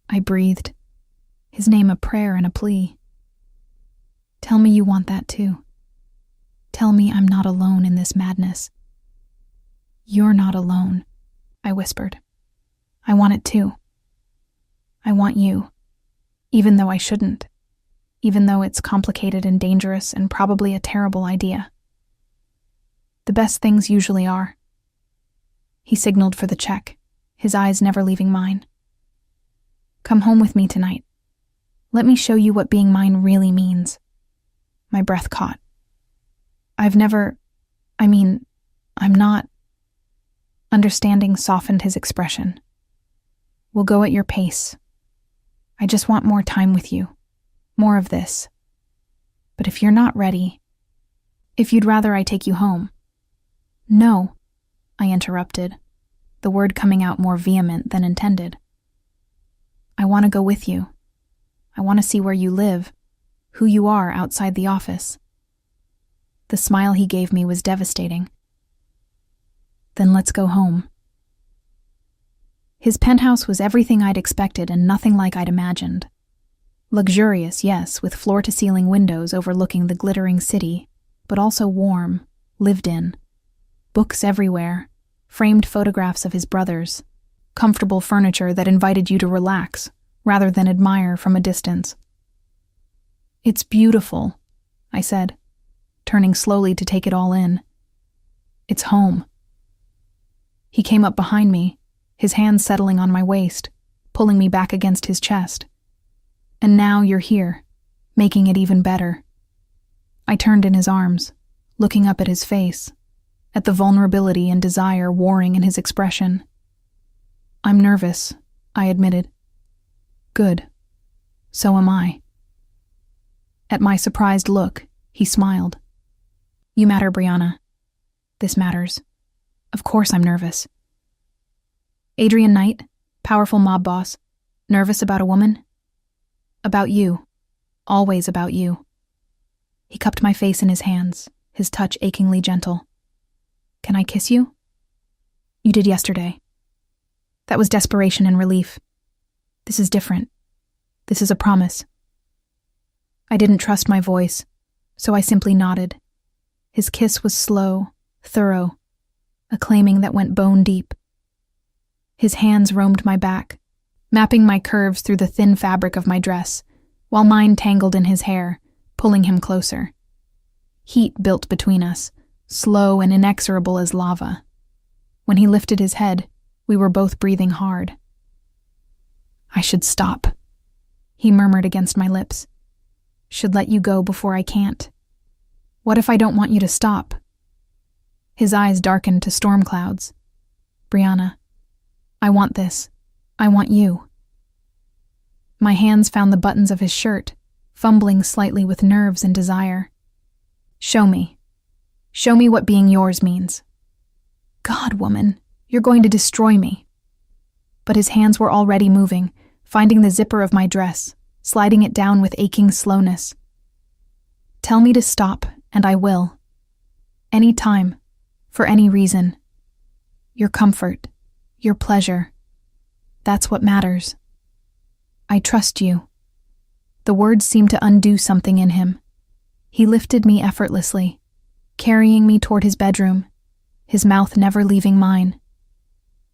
I breathed, his name a prayer and a plea. Tell me you want that too. Tell me I'm not alone in this madness. You're not alone, I whispered. I want it too. I want you, even though I shouldn't, even though it's complicated and dangerous and probably a terrible idea. The best things usually are. He signaled for the check, his eyes never leaving mine. Come home with me tonight. Let me show you what being mine really means. My breath caught. I'm not. Understanding softened his expression. We'll go at your pace. I just want more time with you. More of this. But if you're not ready, if you'd rather I take you home. No, I interrupted, the word coming out more vehement than intended. I want to go with you. I want to see where you live, who you are outside the office. The smile he gave me was devastating. Then let's go home. His penthouse was everything I'd expected and nothing like I'd imagined. Luxurious, yes, with floor-to-ceiling windows overlooking the glittering city, but also warm, lived in. Books everywhere, framed photographs of his brothers, comfortable furniture that invited you to relax rather than admire from a distance. It's beautiful, I said, turning slowly to take it all in. It's home. He came up behind me, his hands settling on my waist, pulling me back against his chest. And now you're here, making it even better. I turned in his arms, looking up at his face, at the vulnerability and desire warring in his expression. I'm nervous, I admitted. Good. So am I. At my surprised look, he smiled. You matter, Brianna. This matters. Of course I'm nervous. Adrian Knight, powerful mob boss, nervous about a woman? About you. Always about you. He cupped my face in his hands, his touch achingly gentle. Can I kiss you? You did yesterday. That was desperation and relief. This is different. This is a promise. I didn't trust my voice, so I simply nodded. His kiss was slow, thorough, a claiming that went bone deep. His hands roamed my back, mapping my curves through the thin fabric of my dress, while mine tangled in his hair, pulling him closer. Heat built between us, slow and inexorable as lava. When he lifted his head, we were both breathing hard. I should stop, he murmured against my lips. Should let you go before I can't. What if I don't want you to stop? His eyes darkened to storm clouds. Brianna, I want this. I want you. My hands found the buttons of his shirt, fumbling slightly with nerves and desire. Show me. Show me what being yours means. God, woman, you're going to destroy me. But his hands were already moving, finding the zipper of my dress, sliding it down with aching slowness. Tell me to stop, and I will. Any time, for any reason. Your comfort, your pleasure. That's what matters. I trust you. The words seemed to undo something in him. He lifted me effortlessly, carrying me toward his bedroom, his mouth never leaving mine.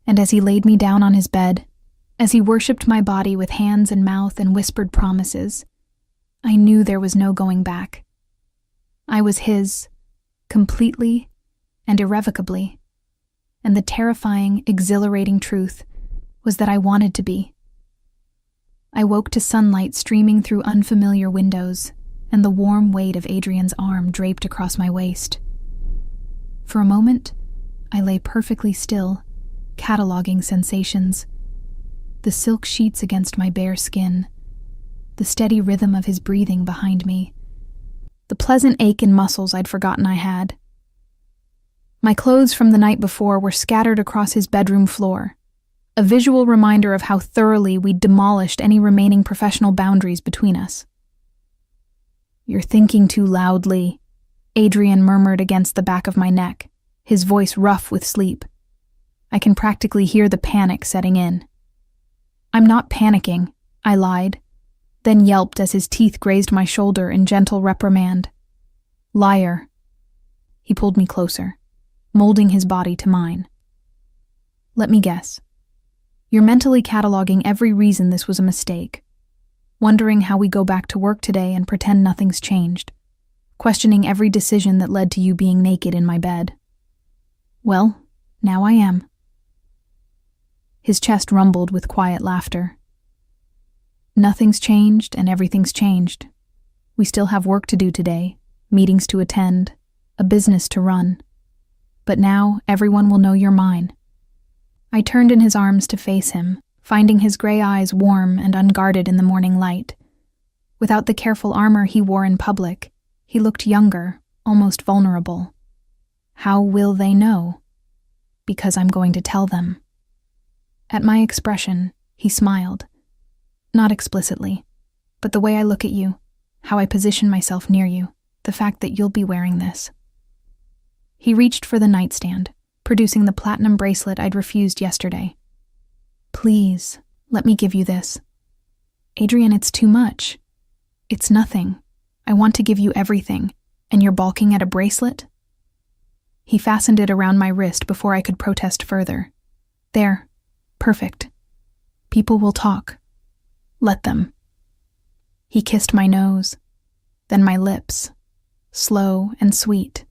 And as he laid me down on his bed, as he worshipped my body with hands and mouth and whispered promises, I knew there was no going back. I was his, completely and irrevocably, and the terrifying, exhilarating truth was that I wanted to be. I woke to sunlight streaming through unfamiliar windows and the warm weight of Adrian's arm draped across my waist. For a moment, I lay perfectly still, cataloging sensations. the silk sheets against my bare skin, the steady rhythm of his breathing behind me, the pleasant ache in muscles I'd forgotten I had. My clothes from the night before were scattered across his bedroom floor, a visual reminder of how thoroughly we'd demolished any remaining professional boundaries between us. "You're thinking too loudly," Adrian murmured against the back of my neck, his voice rough with sleep. I can practically hear the panic setting in. "I'm not panicking," I lied, then yelped as his teeth grazed my shoulder in gentle reprimand. "Liar." He pulled me closer, molding his body to mine. "Let me guess. You're mentally cataloging every reason this was a mistake, wondering how we go back to work today and pretend nothing's changed, questioning every decision that led to you being naked in my bed. Well, now I am." His chest rumbled with quiet laughter. "Nothing's changed and everything's changed. We still have work to do today, meetings to attend, a business to run. But now everyone will know you're mine." I turned in his arms to face him, finding his gray eyes warm and unguarded in the morning light. Without the careful armor he wore in public, he looked younger, almost vulnerable. How will they know? Because I'm going to tell them. At my expression, he smiled. Not explicitly, but the way I look at you, how I position myself near you, the fact that you'll be wearing this. He reached for the nightstand, producing the platinum bracelet I'd refused yesterday. "Please, let me give you this." "Adrian, it's too much." "It's nothing. I want to give you everything, and you're balking at a bracelet?" He fastened it around my wrist before I could protest further. "There. Perfect. People will talk. Let them." He kissed my nose, then my lips, slow and sweet.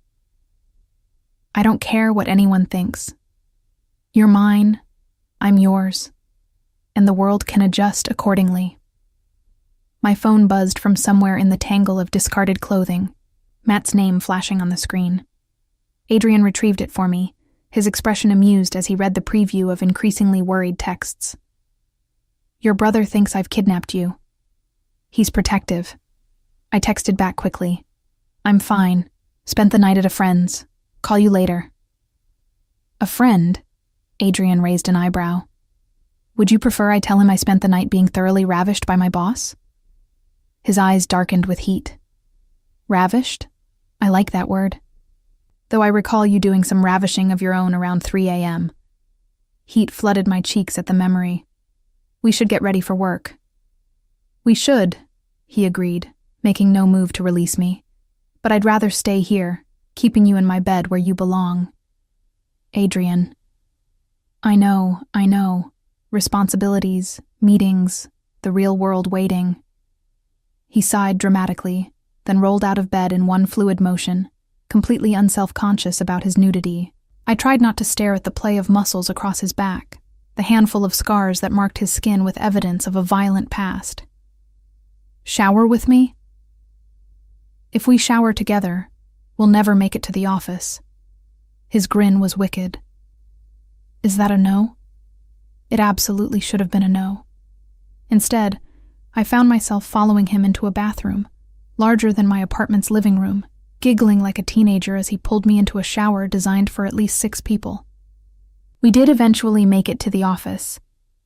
"I don't care what anyone thinks. You're mine, I'm yours, and the world can adjust accordingly." My phone buzzed from somewhere in the tangle of discarded clothing, Matt's name flashing on the screen. Adrian retrieved it for me, his expression amused as he read the preview of increasingly worried texts. "Your brother thinks I've kidnapped you. He's protective." I texted back quickly. "I'm fine. Spent the night at a friend's. Call you later." "A friend?" Adrian raised an eyebrow. "Would you prefer I tell him I spent the night being thoroughly ravished by my boss?" His eyes darkened with heat. "Ravished? I like that word. Though I recall you doing some ravishing of your own around 3 a.m. Heat flooded my cheeks at the memory. "We should get ready for work." "We should," he agreed, making no move to release me. "But I'd rather stay here, keeping you in my bed where you belong." "Adrian." I know. Responsibilities, meetings, the real world waiting." He sighed dramatically, then rolled out of bed in one fluid motion, completely unself-conscious about his nudity. I tried not to stare at the play of muscles across his back, the handful of scars that marked his skin with evidence of a violent past. "Shower with me?" "If we shower together, we'll never make it to the office." His grin was wicked. "Is that a no?" It absolutely should have been a no. Instead, I found myself following him into a bathroom, larger than my apartment's living room, giggling like a teenager as he pulled me into a shower designed for at least 6 people. We did eventually make it to the office,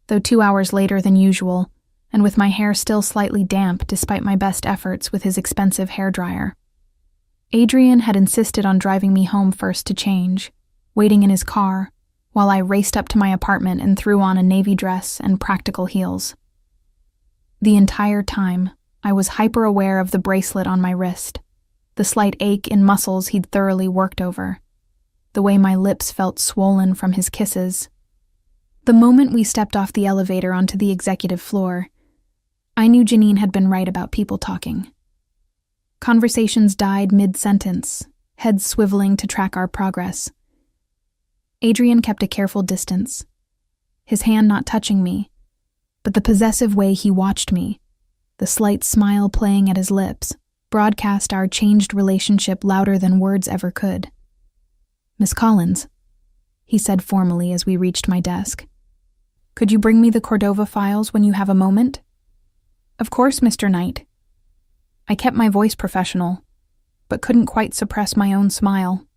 though 2 hours later than usual, and with my hair still slightly damp despite my best efforts with his expensive hairdryer. Adrian had insisted on driving me home first to change, waiting in his car, while I raced up to my apartment and threw on a navy dress and practical heels. The entire time, I was hyper-aware of the bracelet on my wrist, the slight ache in muscles he'd thoroughly worked over, the way my lips felt swollen from his kisses. The moment we stepped off the elevator onto the executive floor, I knew Janine had been right about people talking. Conversations died mid-sentence, heads swiveling to track our progress. Adrian kept a careful distance, his hand not touching me, but the possessive way he watched me, the slight smile playing at his lips, broadcast our changed relationship louder than words ever could. "Miss Collins," he said formally as we reached my desk. Could you bring me the Cordova files when you have a moment? Of course, Mr. Knight. I kept my voice professional, but couldn't quite suppress my own smile.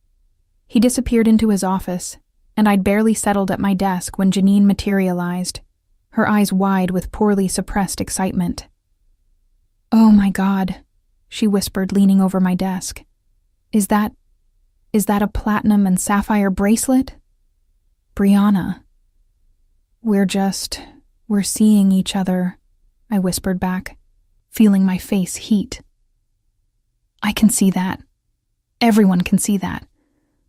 He disappeared into his office, and I'd barely settled at my desk when Janine materialized, her eyes wide with poorly suppressed excitement. "Oh my God," she whispered, leaning over my desk. Is that a platinum and sapphire bracelet? Brianna. We're seeing each other," I whispered back, feeling my face heat. "I can see that. Everyone can see that.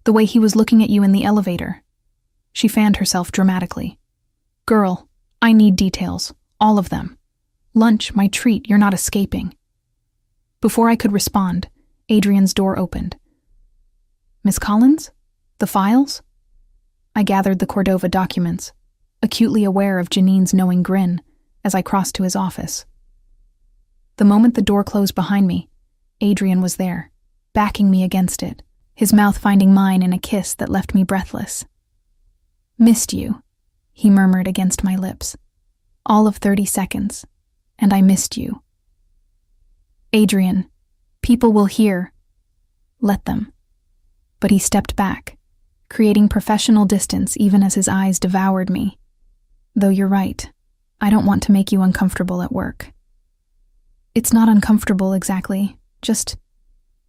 The way he was looking at you in the elevator." She fanned herself dramatically. "Girl, I need details. All of them. Lunch, my treat, you're not escaping." Before I could respond, Adrian's door opened. "Miss Collins? The files?" I gathered the Cordova documents, acutely aware of Janine's knowing grin as I crossed to his office. The moment the door closed behind me, Adrian was there, backing me against it, his mouth finding mine in a kiss that left me breathless. "Missed you," he murmured against my lips. "All of 30 seconds, and I missed you." "Adrian, people will hear." "Let them." But he stepped back, creating professional distance even as his eyes devoured me. "Though you're right, I don't want to make you uncomfortable at work." "It's not uncomfortable exactly, just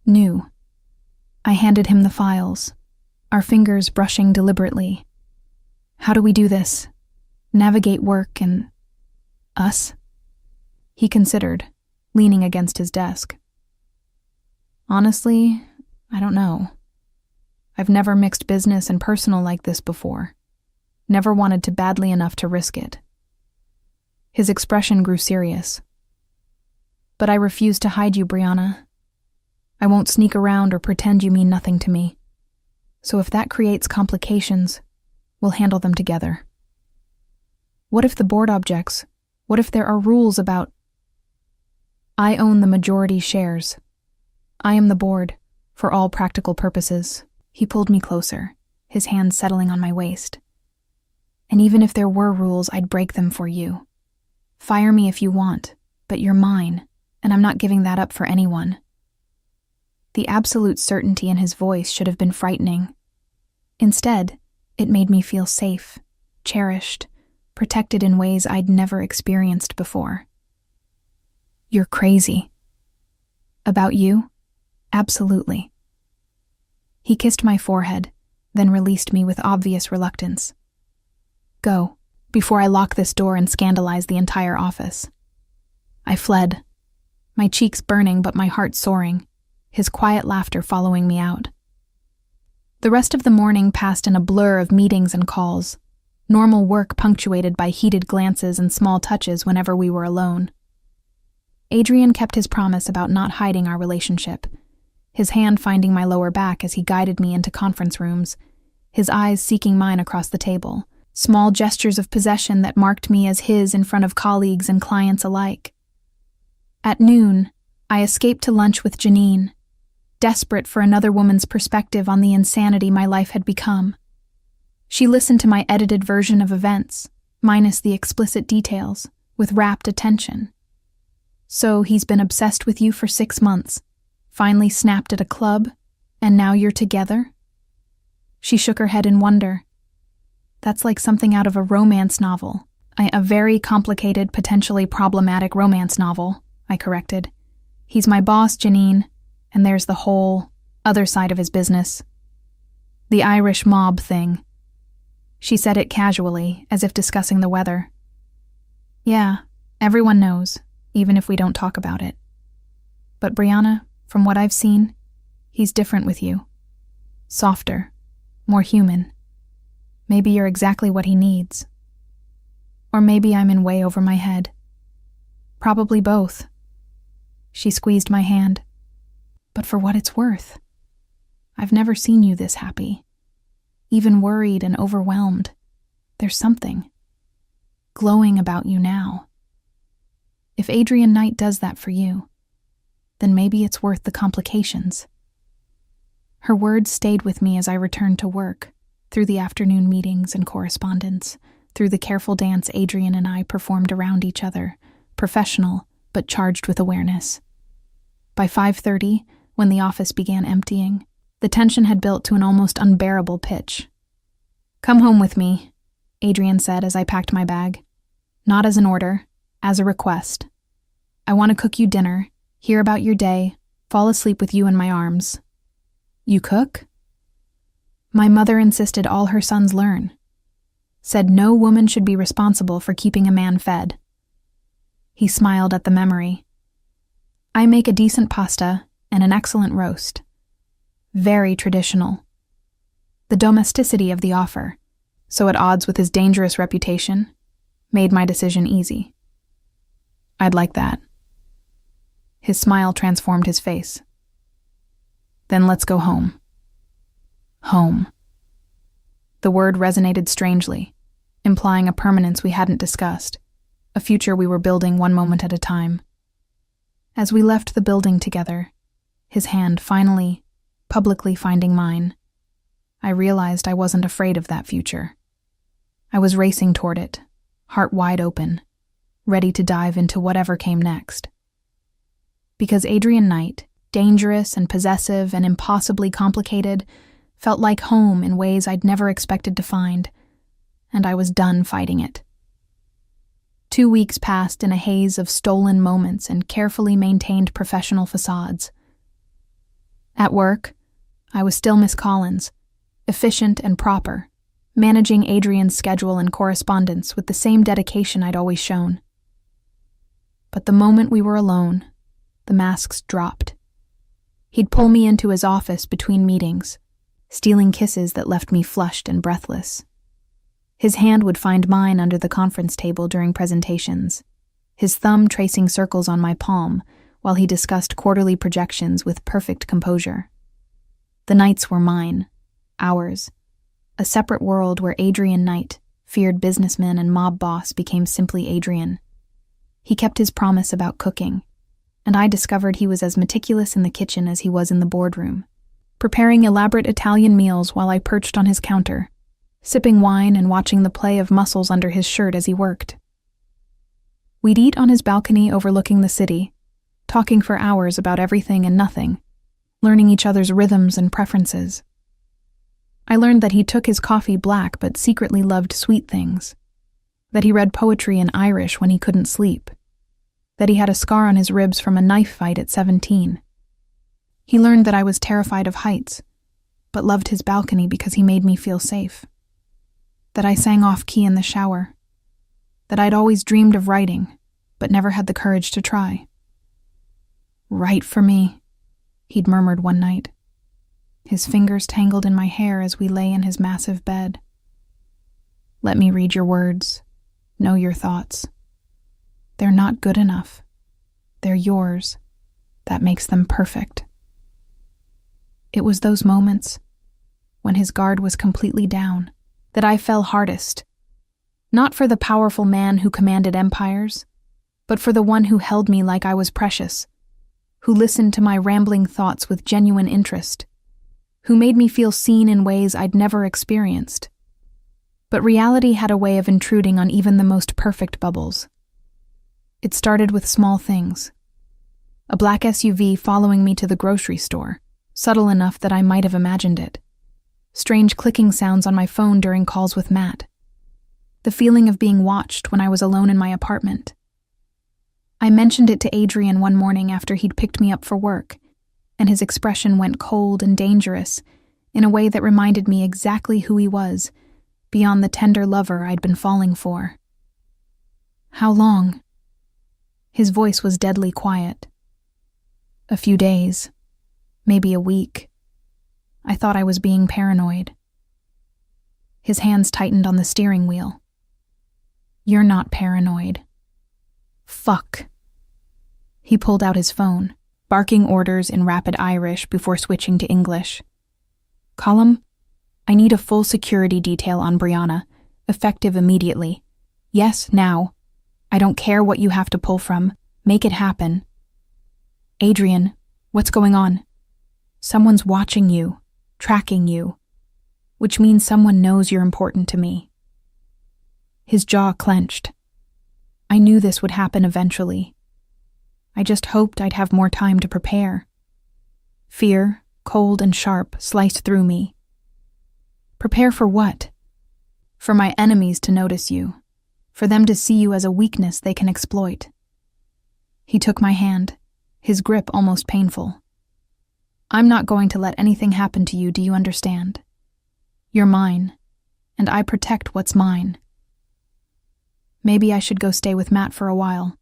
new." I handed him the files, our fingers brushing deliberately. "How do we do this? Navigate work and us?" He considered, leaning against his desk. "Honestly, I don't know. I've never mixed business and personal like this before. Never wanted to badly enough to risk it." His expression grew serious. "But I refuse to hide you, Brianna. I won't sneak around or pretend you mean nothing to me. So if that creates complications, we'll handle them together." "What if the board objects? What if there are rules about—" "I own the majority shares. I am the board, for all practical purposes." He pulled me closer, his hand settling on my waist. "And even if there were rules, I'd break them for you. Fire me if you want, but you're mine, and I'm not giving that up for anyone." The absolute certainty in his voice should have been frightening. Instead, it made me feel safe, cherished, protected in ways I'd never experienced before. "You're crazy." "About you? Absolutely." He kissed my forehead, then released me with obvious reluctance. "Go, before I lock this door and scandalize the entire office." I fled, my cheeks burning but my heart soaring, his quiet laughter following me out. The rest of the morning passed in a blur of meetings and calls, normal work punctuated by heated glances and small touches whenever we were alone. Adrian kept his promise about not hiding our relationship, his hand finding my lower back as he guided me into conference rooms, his eyes seeking mine across the table, small gestures of possession that marked me as his in front of colleagues and clients alike. At noon, I escaped to lunch with Janine, desperate for another woman's perspective on the insanity my life had become. She listened to my edited version of events, minus the explicit details, with rapt attention. "So he's been obsessed with you for 6 months, finally snapped at a club, and now you're together?" She shook her head in wonder. "That's like something out of a romance novel. A very complicated, potentially problematic romance novel," I corrected. "He's my boss, Janine, and there's the whole other side of his business. The Irish mob thing." She said it casually, as if discussing the weather. "Yeah, everyone knows, even if we don't talk about it. But Brianna, from what I've seen, he's different with you. Softer, more human. Maybe you're exactly what he needs. Or maybe I'm in way over my head. Probably both." She squeezed my hand. "But for what it's worth, I've never seen you this happy. Even worried and overwhelmed. There's something glowing about you now. If Adrian Knight does that for you, then maybe it's worth the complications." Her words stayed with me as I returned to work, through the afternoon meetings and correspondence, through the careful dance Adrian and I performed around each other, professional but charged with awareness. By 5:30, when the office began emptying, the tension had built to an almost unbearable pitch. "Come home with me," Adrian said as I packed my bag. "Not as an order, as a request. I want to cook you dinner, hear about your day, fall asleep with you in my arms." "You cook?" "My mother insisted all her sons learn. Said no woman should be responsible for keeping a man fed." He smiled at the memory. "I make a decent pasta and an excellent roast. Very traditional." The domesticity of the offer, so at odds with his dangerous reputation, made my decision easy. "I'd like that." His smile transformed his face. "Then let's go home." Home. The word resonated strangely, implying a permanence we hadn't discussed, a future we were building one moment at a time. As we left the building together, his hand finally, publicly finding mine, I realized I wasn't afraid of that future. I was racing toward it, heart wide open, ready to dive into whatever came next. Because Adrian Knight, dangerous and possessive and impossibly complicated, felt like home in ways I'd never expected to find, and I was done fighting it. 2 weeks passed in a haze of stolen moments and carefully maintained professional facades. At work, I was still Miss Collins, efficient and proper, managing Adrian's schedule and correspondence with the same dedication I'd always shown. But the moment we were alone, the masks dropped. He'd pull me into his office between meetings, stealing kisses that left me flushed and breathless. His hand would find mine under the conference table during presentations, his thumb tracing circles on my palm while he discussed quarterly projections with perfect composure. The nights were mine, ours, a separate world where Adrian Knight, feared businessman and mob boss, became simply Adrian. He kept his promise about cooking, and I discovered he was as meticulous in the kitchen as he was in the boardroom, preparing elaborate Italian meals while I perched on his counter, sipping wine and watching the play of muscles under his shirt as he worked. We'd eat on his balcony overlooking the city, talking for hours about everything and nothing, learning each other's rhythms and preferences. I learned that he took his coffee black but secretly loved sweet things, that he read poetry in Irish when he couldn't sleep, that he had a scar on his ribs from a knife fight at 17. He learned that I was terrified of heights, but loved his balcony because he made me feel safe, that I sang off-key in the shower, that I'd always dreamed of writing, but never had the courage to try. "Write for me," he'd murmured one night, his fingers tangled in my hair as we lay in his massive bed. "Let me read your words, know your thoughts. They're not good enough. They're yours. That makes them perfect." It was those moments, when his guard was completely down, that I fell hardest, not for the powerful man who commanded empires, but for the one who held me like I was precious, who listened to my rambling thoughts with genuine interest, who made me feel seen in ways I'd never experienced. But reality had a way of intruding on even the most perfect bubbles. It started with small things. A black SUV following me to the grocery store, subtle enough that I might have imagined it. Strange clicking sounds on my phone during calls with Matt. The feeling of being watched when I was alone in my apartment. I mentioned it to Adrian one morning after he'd picked me up for work, and his expression went cold and dangerous in a way that reminded me exactly who he was, beyond the tender lover I'd been falling for. "How long?" His voice was deadly quiet. "A few days. Maybe a week." I thought I was being paranoid. His hands tightened on the steering wheel. "You're not paranoid." "Fuck." He pulled out his phone, barking orders in rapid Irish before switching to English. "Colum, I need a full security detail on Brianna, effective immediately. Yes, now. I don't care what you have to pull from. Make it happen." "Adrian, what's going on?" "Someone's watching you, tracking you, which means someone knows you're important to me." His jaw clenched. I knew this would happen eventually. I just hoped I'd have more time to prepare. Fear, cold and sharp, sliced through me. Prepare for what? For my enemies to notice you, for them to see you as a weakness they can exploit. He took my hand, his grip almost painful. I'm not going to let anything happen to you, do you understand? You're mine, and I protect what's mine. Maybe I should go stay with Matt for a while.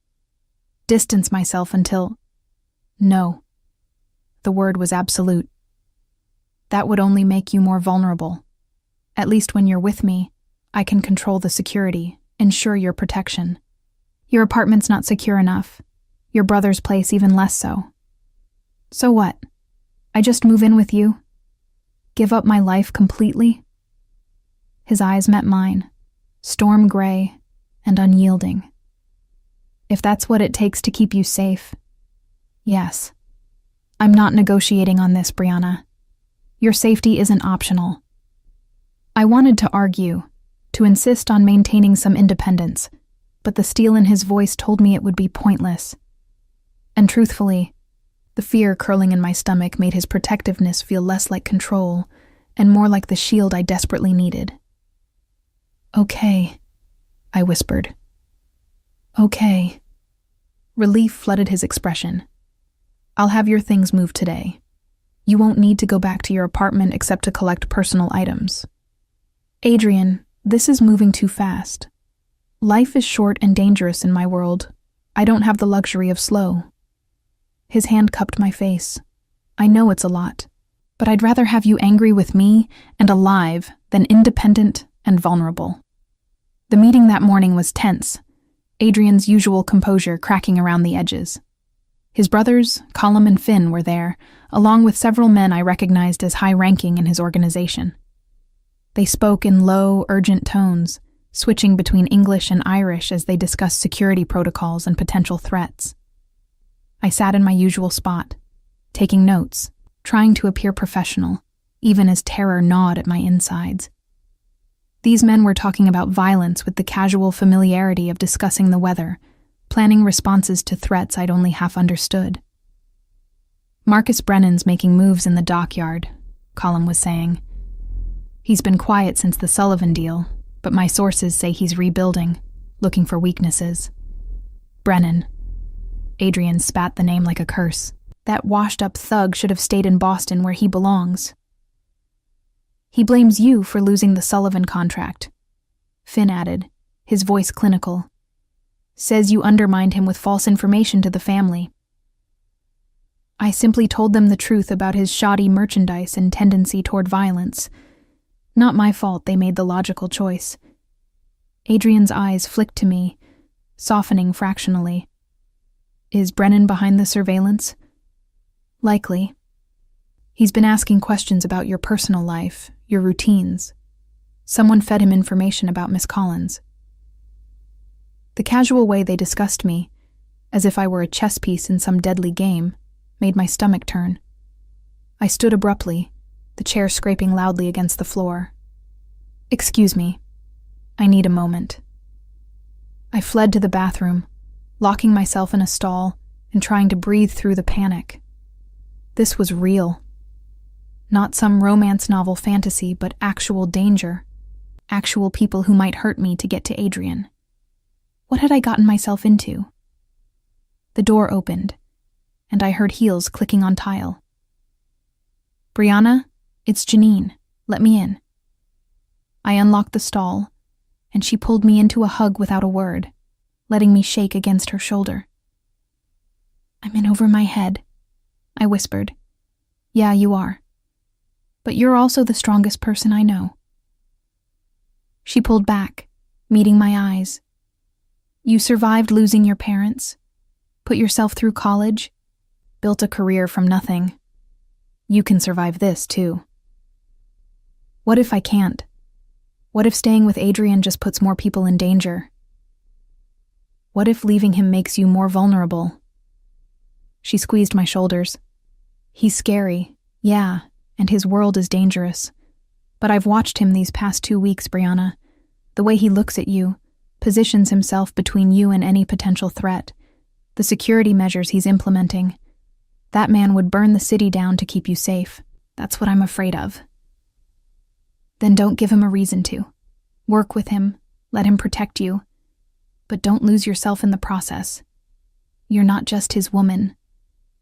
Distance myself until... No. The word was absolute. That would only make you more vulnerable. At least when you're with me, I can control the security, ensure your protection. Your apartment's not secure enough. Your brother's place even less so. So what? I just move in with you? Give up my life completely? His eyes met mine, storm gray and unyielding. If that's what it takes to keep you safe, yes. I'm not negotiating on this, Brianna. Your safety isn't optional. I wanted to argue, to insist on maintaining some independence, but the steel in his voice told me it would be pointless. And truthfully, the fear curling in my stomach made his protectiveness feel less like control and more like the shield I desperately needed. Okay, I whispered. Okay. Relief flooded his expression. I'll have your things moved today. You won't need to go back to your apartment except to collect personal items. Adrian, this is moving too fast. Life is short and dangerous in my world. I don't have the luxury of slow. His hand cupped my face. I know it's a lot, but I'd rather have you angry with me and alive than independent and vulnerable. The meeting that morning was tense, Adrian's usual composure cracking around the edges. His brothers, Colum and Finn, were there, along with several men I recognized as high-ranking in his organization. They spoke in low, urgent tones, switching between English and Irish as they discussed security protocols and potential threats. I sat in my usual spot, taking notes, trying to appear professional, even as terror gnawed at my insides. These men were talking about violence with the casual familiarity of discussing the weather, planning responses to threats I'd only half understood. Marcus Brennan's making moves in the dockyard, Colum was saying. He's been quiet since the Sullivan deal, but my sources say he's rebuilding, looking for weaknesses. Brennan. Adrian spat the name like a curse. That washed-up thug should have stayed in Boston where he belongs. He blames you for losing the Sullivan contract, Finn added, his voice clinical. Says you undermined him with false information to the family. I simply told them the truth about his shoddy merchandise and tendency toward violence. Not my fault they made the logical choice. Adrian's eyes flicked to me, softening fractionally. Is Brennan behind the surveillance? Likely. He's been asking questions about your personal life, your routines. Someone fed him information about Miss Collins. The casual way they discussed me, as if I were a chess piece in some deadly game, made my stomach turn. I stood abruptly, the chair scraping loudly against the floor. Excuse me. I need a moment. I fled to the bathroom, locking myself in a stall and trying to breathe through the panic. This was real. Not some romance novel fantasy, but actual danger. Actual people who might hurt me to get to Adrian. What had I gotten myself into? The door opened, and I heard heels clicking on tile. Brianna, it's Janine. Let me in. I unlocked the stall, and she pulled me into a hug without a word, letting me shake against her shoulder. I'm in over my head, I whispered. Yeah, you are. But you're also the strongest person I know. She pulled back, meeting my eyes. You survived losing your parents, put yourself through college, built a career from nothing. You can survive this, too. What if I can't? What if staying with Adrian just puts more people in danger? What if leaving him makes you more vulnerable? She squeezed my shoulders. He's scary, yeah, and his world is dangerous. But I've watched him these past 2 weeks, Brianna. The way he looks at you, positions himself between you and any potential threat. The security measures he's implementing. That man would burn the city down to keep you safe. That's what I'm afraid of. Then don't give him a reason to. Work with him, let him protect you, but don't lose yourself in the process. You're not just his woman.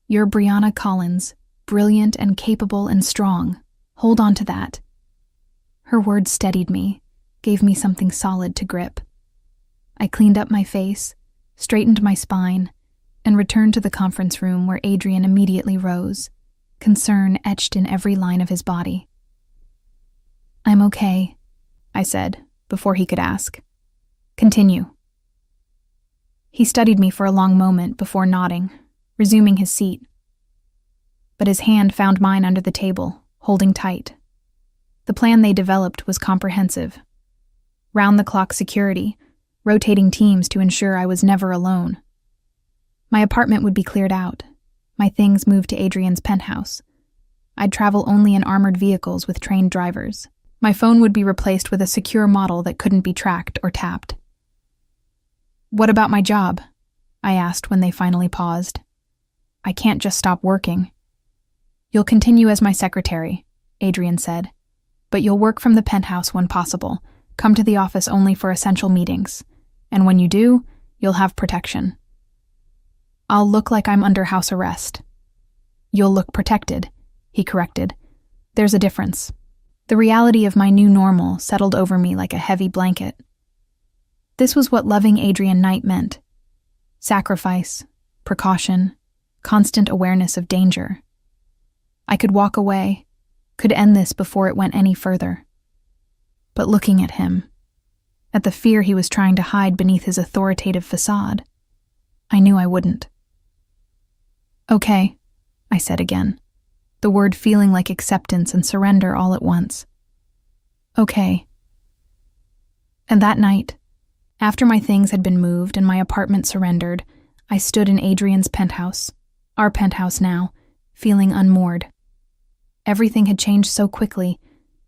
You're Brianna Collins, brilliant and capable and strong. Hold on to that. Her words steadied me, gave me something solid to grip. I cleaned up my face, straightened my spine, and returned to the conference room where Adrian immediately rose, concern etched in every line of his body. "I'm okay," I said, before he could ask. "Continue." He studied me for a long moment before nodding, resuming his seat. But his hand found mine under the table, holding tight. The plan they developed was comprehensive. Round-the-clock security, rotating teams to ensure I was never alone. My apartment would be cleared out, my things moved to Adrian's penthouse. I'd travel only in armored vehicles with trained drivers. My phone would be replaced with a secure model that couldn't be tracked or tapped. "What about my job?" I asked when they finally paused. "I can't just stop working." "You'll continue as my secretary," Adrian said, "but you'll work from the penthouse when possible. Come to the office only for essential meetings. And when you do, you'll have protection." "I'll look like I'm under house arrest." "You'll look protected," he corrected. "There's a difference." The reality of my new normal settled over me like a heavy blanket. This was what loving Adrian Knight meant. Sacrifice, precaution, constant awareness of danger. I could walk away, could end this before it went any further. But looking at him, at the fear he was trying to hide beneath his authoritative facade, I knew I wouldn't. "Okay," I said again, the word feeling like acceptance and surrender all at once. "Okay." And that night, after my things had been moved and my apartment surrendered, I stood in Adrian's penthouse, our penthouse now, feeling unmoored. Everything had changed so quickly,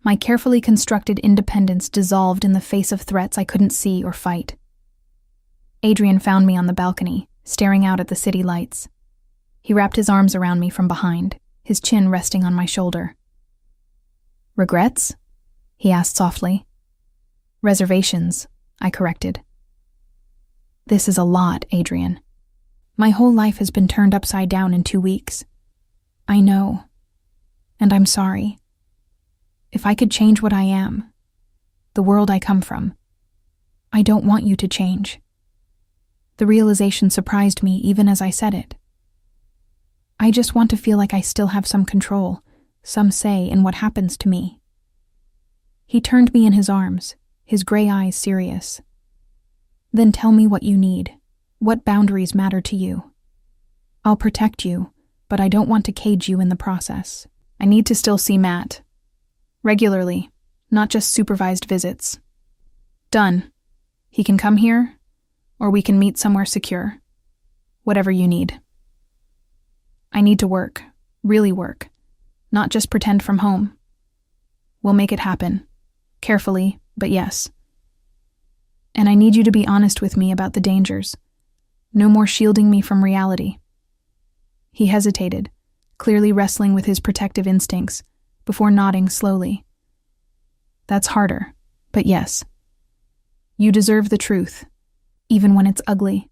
my carefully constructed independence dissolved in the face of threats I couldn't see or fight. Adrian found me on the balcony, staring out at the city lights. He wrapped his arms around me from behind, his chin resting on my shoulder. "Regrets?" he asked softly. "Reservations," I corrected. "This is a lot, Adrian. My whole life has been turned upside down in 2 weeks. I know. And I'm sorry. If I could change what I am, the world I come from, I don't want you to change." The realization surprised me even as I said it. I just want to feel like I still have some control, some say in what happens to me. He turned me in his arms, his gray eyes serious. "Then tell me what you need, what boundaries matter to you. I'll protect you, but I don't want to cage you in the process. I need to still see Matt. Regularly, not just supervised visits. Done. He can come here, or we can meet somewhere secure. Whatever you need. I need to work, really work, not just pretend from home. We'll make it happen. Carefully, but yes. And I need you to be honest with me about the dangers. No more shielding me from reality." He hesitated, clearly wrestling with his protective instincts, before nodding slowly. "That's harder, but yes. You deserve the truth, even when it's ugly."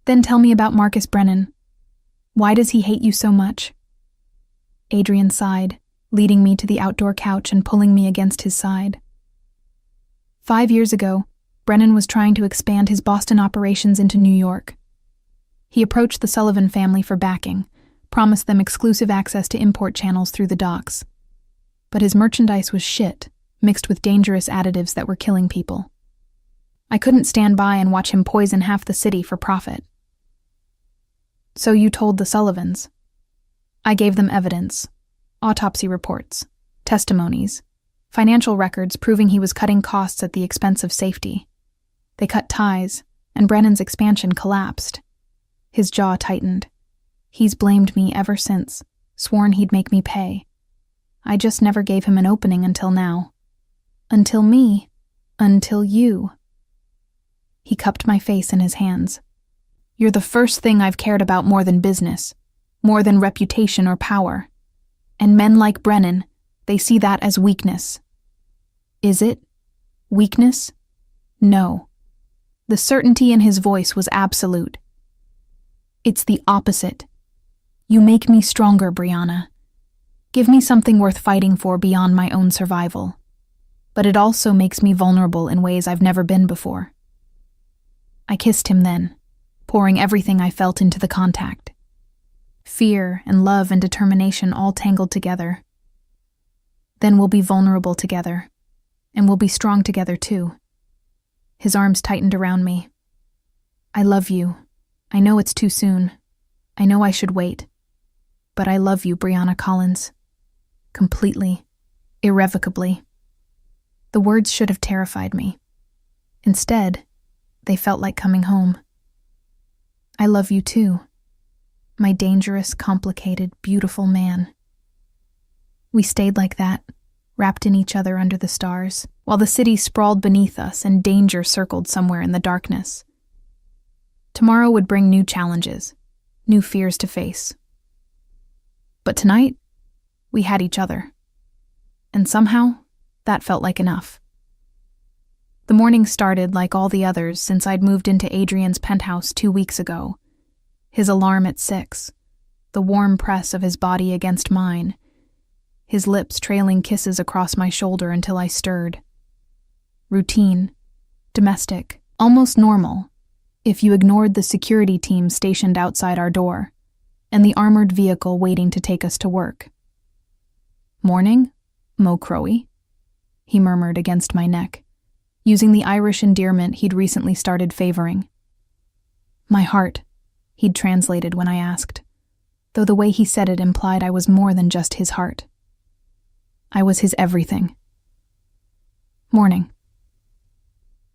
"Then tell me about Marcus Brennan. Why does he hate you so much?" Adrian sighed, leading me to the outdoor couch and pulling me against his side. 5 years ago, Brennan was trying to expand his Boston operations into New York. He approached the Sullivan family for backing, promised them exclusive access to import channels through the docks. But his merchandise was shit, mixed with dangerous additives that were killing people. I couldn't stand by and watch him poison half the city for profit. "So you told the Sullivans." I gave them evidence, autopsy reports, testimonies, financial records proving he was cutting costs at the expense of safety. They cut ties, and Brennan's expansion collapsed. His jaw tightened. He's blamed me ever since, sworn he'd make me pay. I just never gave him an opening until now. Until me. Until you. He cupped my face in his hands. "You're the first thing I've cared about more than business, more than reputation or power. And men like Brennan, they see that as weakness." "Is it? Weakness?" "No." The certainty in his voice was absolute. "It's the opposite. You make me stronger, Brianna. Give me something worth fighting for beyond my own survival. But it also makes me vulnerable in ways I've never been before." I kissed him then, pouring everything I felt into the contact. Fear and love and determination all tangled together. "Then we'll be vulnerable together, and we'll be strong together too." His arms tightened around me. "I love you. I know it's too soon. I know I should wait. But I love you, Brianna Collins. Completely. Irrevocably." The words should have terrified me. Instead, they felt like coming home. "I love you too, my dangerous, complicated, beautiful man." We stayed like that, wrapped in each other under the stars, while the city sprawled beneath us and danger circled somewhere in the darkness. Tomorrow would bring new challenges, new fears to face. But tonight, we had each other. And somehow, that felt like enough. The morning started like all the others since I'd moved into Adrian's penthouse 2 weeks ago. His alarm at 6, the warm press of his body against mine, his lips trailing kisses across my shoulder until I stirred. Routine, domestic, almost normal, if you ignored the security team stationed outside our door, and the armored vehicle waiting to take us to work. "Morning, Mo Crowy," he murmured against my neck, using the Irish endearment he'd recently started favoring. "My heart," he'd translated when I asked, though the way he said it implied I was more than just his heart. I was his everything. "Morning."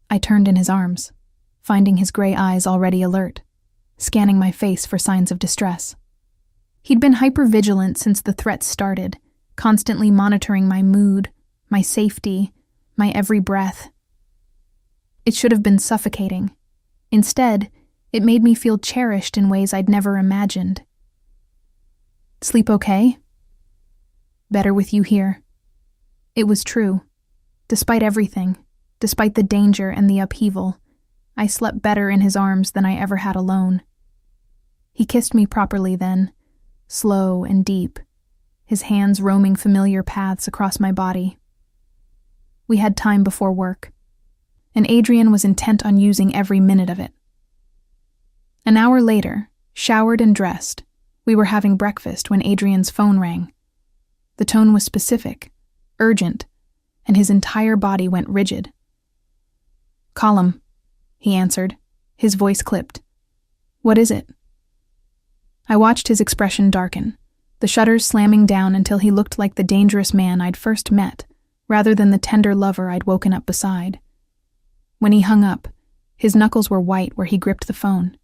I turned in his arms, finding his gray eyes already alert, scanning my face for signs of distress. He'd been hypervigilant since the threats started, constantly monitoring my mood, my safety, my every breath. It should have been suffocating. Instead, it made me feel cherished in ways I'd never imagined. "Sleep okay?" "Better with you here." It was true. Despite everything, despite the danger and the upheaval, I slept better in his arms than I ever had alone. He kissed me properly then, slow and deep, his hands roaming familiar paths across my body. We had time before work, and Adrian was intent on using every minute of it. An hour later, showered and dressed, we were having breakfast when Adrian's phone rang. The tone was specific, urgent, and his entire body went rigid. "Colum," he answered, his voice clipped. "What is it?" I watched his expression darken, the shutters slamming down until he looked like the dangerous man I'd first met, rather than the tender lover I'd woken up beside. When he hung up, his knuckles were white where he gripped the phone.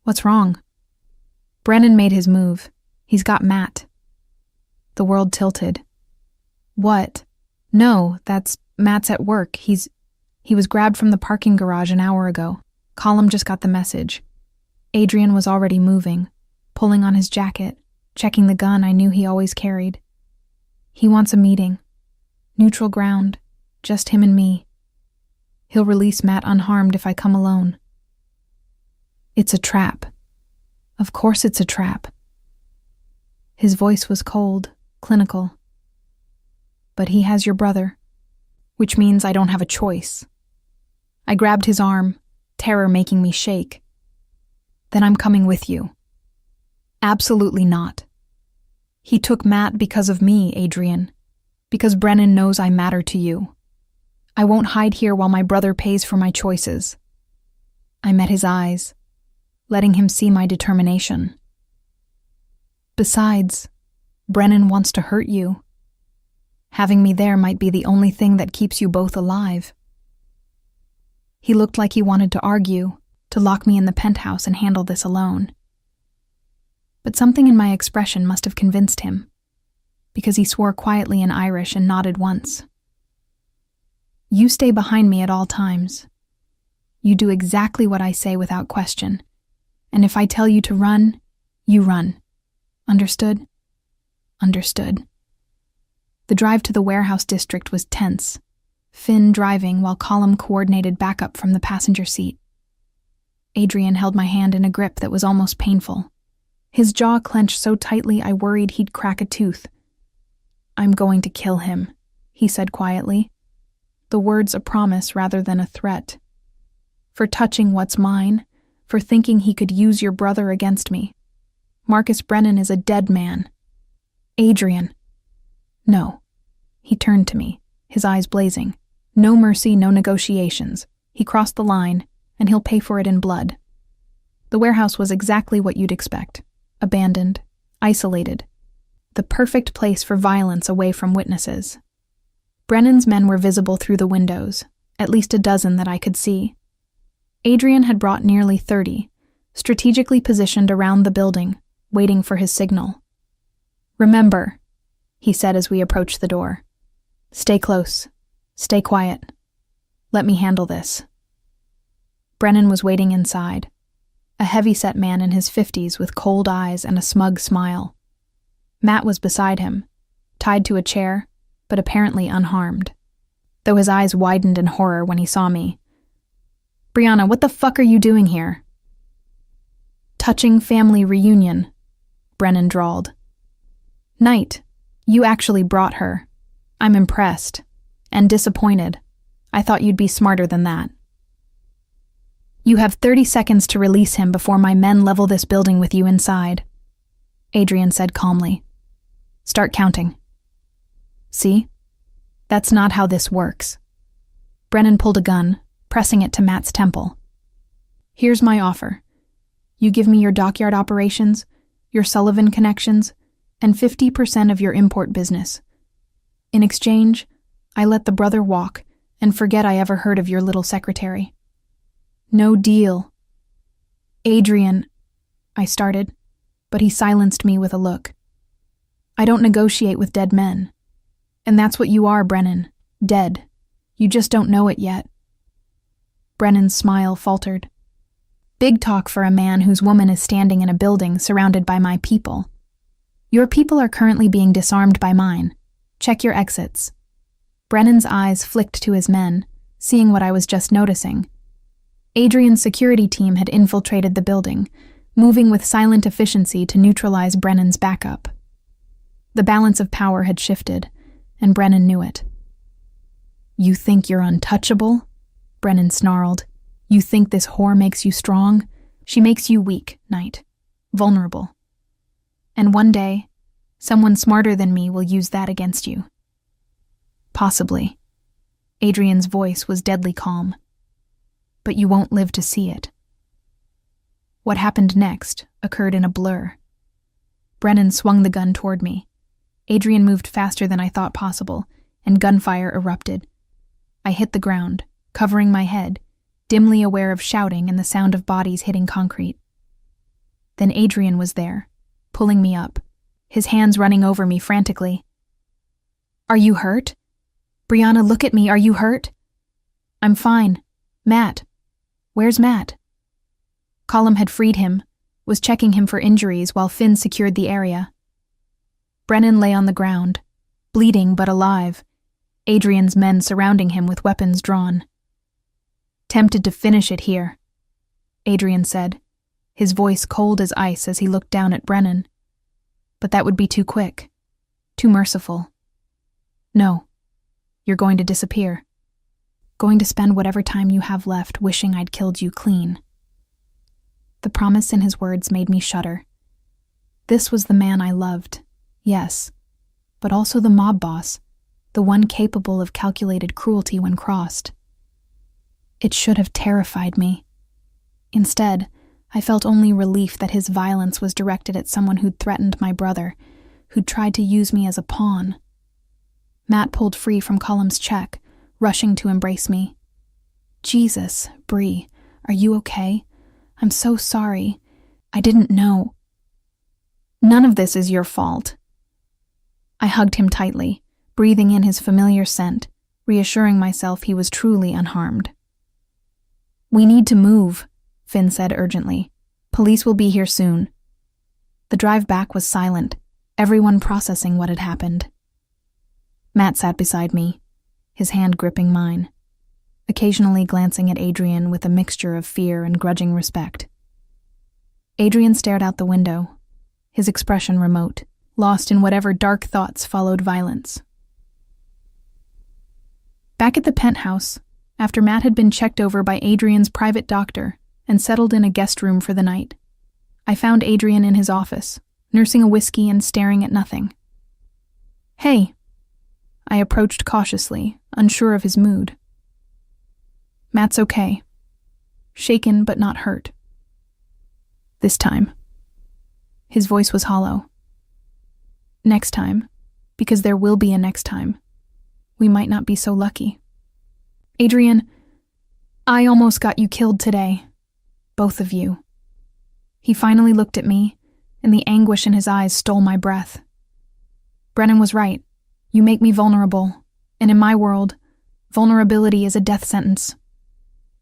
"What's wrong?" "Brennan made his move. He's got Matt." The world tilted. "What?" "No, Matt's at work. He was grabbed from the parking garage an hour ago. Colum just got the message." Adrian was already moving, pulling on his jacket, checking the gun I knew he always carried. "He wants a meeting. Neutral ground, just him and me. He'll release Matt unharmed if I come alone." "It's a trap. Of course it's a trap." His voice was cold, clinical. "But he has your brother, which means I don't have a choice." I grabbed his arm, terror making me shake. "Then I'm coming with you." "Absolutely not. He took Matt because of me, Adrian, because Brennan knows I matter to you. I won't hide here while my brother pays for my choices." I met his eyes, letting him see my determination. "Besides, Brennan wants to hurt you. Having me there might be the only thing that keeps you both alive." He looked like he wanted to argue, to lock me in the penthouse and handle this alone. But something in my expression must have convinced him, because he swore quietly in Irish and nodded once. "You stay behind me at all times. You do exactly what I say without question. And if I tell you to run, you run. Understood? Understood. The drive to the warehouse district was tense, Finn driving while Colum coordinated backup from the passenger seat. Adrian held my hand in a grip that was almost painful. His jaw clenched so tightly I worried he'd crack a tooth. "I'm going to kill him," he said quietly, the words a promise rather than a threat. "For touching what's mine, for thinking he could use your brother against me. Marcus Brennan is a dead man." "Adrian." "No." He turned to me, his eyes blazing. "No mercy, no negotiations. He crossed the line, and he'll pay for it in blood." The warehouse was exactly what you'd expect. Abandoned, isolated. The perfect place for violence away from witnesses. Brennan's men were visible through the windows, at least a dozen that I could see. Adrian had brought nearly 30, strategically positioned around the building, waiting for his signal. "Remember," he said as we approached the door. "Stay close. Stay quiet. Let me handle this." Brennan was waiting inside, a heavy-set man in his 50s with cold eyes and a smug smile. Matt was beside him, tied to a chair, but apparently unharmed, though his eyes widened in horror when he saw me. "Brianna, what the fuck are you doing here?" "Touching family reunion," Brennan drawled. "Knight, you actually brought her. I'm impressed. And disappointed. I thought you'd be smarter than that." "You have 30 seconds to release him before my men level this building with you inside," Adrian said calmly. "Start counting." "See? That's not how this works." Brennan pulled a gun, pressing it to Matt's temple. "Here's my offer. You give me your dockyard operations, your Sullivan connections, and 50% of your import business. In exchange, I let the brother walk and forget I ever heard of your little secretary." "No deal." "Adrian," I started, but he silenced me with a look. "I don't negotiate with dead men. And that's what you are, Brennan. Dead. You just don't know it yet." Brennan's smile faltered. "Big talk for a man whose woman is standing in a building surrounded by my people. Your people are currently being disarmed by mine. Check your exits." Brennan's eyes flicked to his men, seeing what I was just noticing. Adrian's security team had infiltrated the building, moving with silent efficiency to neutralize Brennan's backup. The balance of power had shifted, and Brennan knew it. "You think you're untouchable?" Brennan snarled. "You think this whore makes you strong? She makes you weak, Knight. Vulnerable. And one day, someone smarter than me will use that against you." "Possibly." Adrian's voice was deadly calm. "But you won't live to see it." What happened next occurred in a blur. Brennan swung the gun toward me. Adrian moved faster than I thought possible, and gunfire erupted. I hit the ground, covering my head, dimly aware of shouting and the sound of bodies hitting concrete. Then Adrian was there, pulling me up, his hands running over me frantically. "Are you hurt? Brianna, look at me, are you hurt?" "I'm fine. Matt. Where's Matt?" Colum had freed him, was checking him for injuries while Finn secured the area. Brennan lay on the ground, bleeding but alive, Adrian's men surrounding him with weapons drawn. "Tempted to finish it here," Adrian said, his voice cold as ice as he looked down at Brennan. "But that would be too quick, too merciful. No, you're going to disappear. Going to spend whatever time you have left wishing I'd killed you clean." The promise in his words made me shudder. This was the man I loved, yes, but also the mob boss, the one capable of calculated cruelty when crossed. It should have terrified me. Instead, I felt only relief that his violence was directed at someone who'd threatened my brother, who'd tried to use me as a pawn. Matt pulled free from Colum's check, rushing to embrace me. "Jesus, Bree, are you okay? I'm so sorry. I didn't know." "None of this is your fault." I hugged him tightly, breathing in his familiar scent, reassuring myself he was truly unharmed. "We need to move," Finn said urgently. "Police will be here soon." The drive back was silent, everyone processing what had happened. Matt sat beside me, his hand gripping mine, occasionally glancing at Adrian with a mixture of fear and grudging respect. Adrian stared out the window, his expression remote, lost in whatever dark thoughts followed violence. Back at the penthouse, after Matt had been checked over by Adrian's private doctor and settled in a guest room for the night, I found Adrian in his office, nursing a whiskey and staring at nothing. "Hey," I approached cautiously, unsure of his mood. "Matt's okay. Shaken but not hurt. This time." His voice was hollow. "Next time, because there will be a next time, we might not be so lucky. Adrian, I almost got you killed today. Both of you." He finally looked at me, and the anguish in his eyes stole my breath. "Brennan was right. You make me vulnerable, and in my world, vulnerability is a death sentence."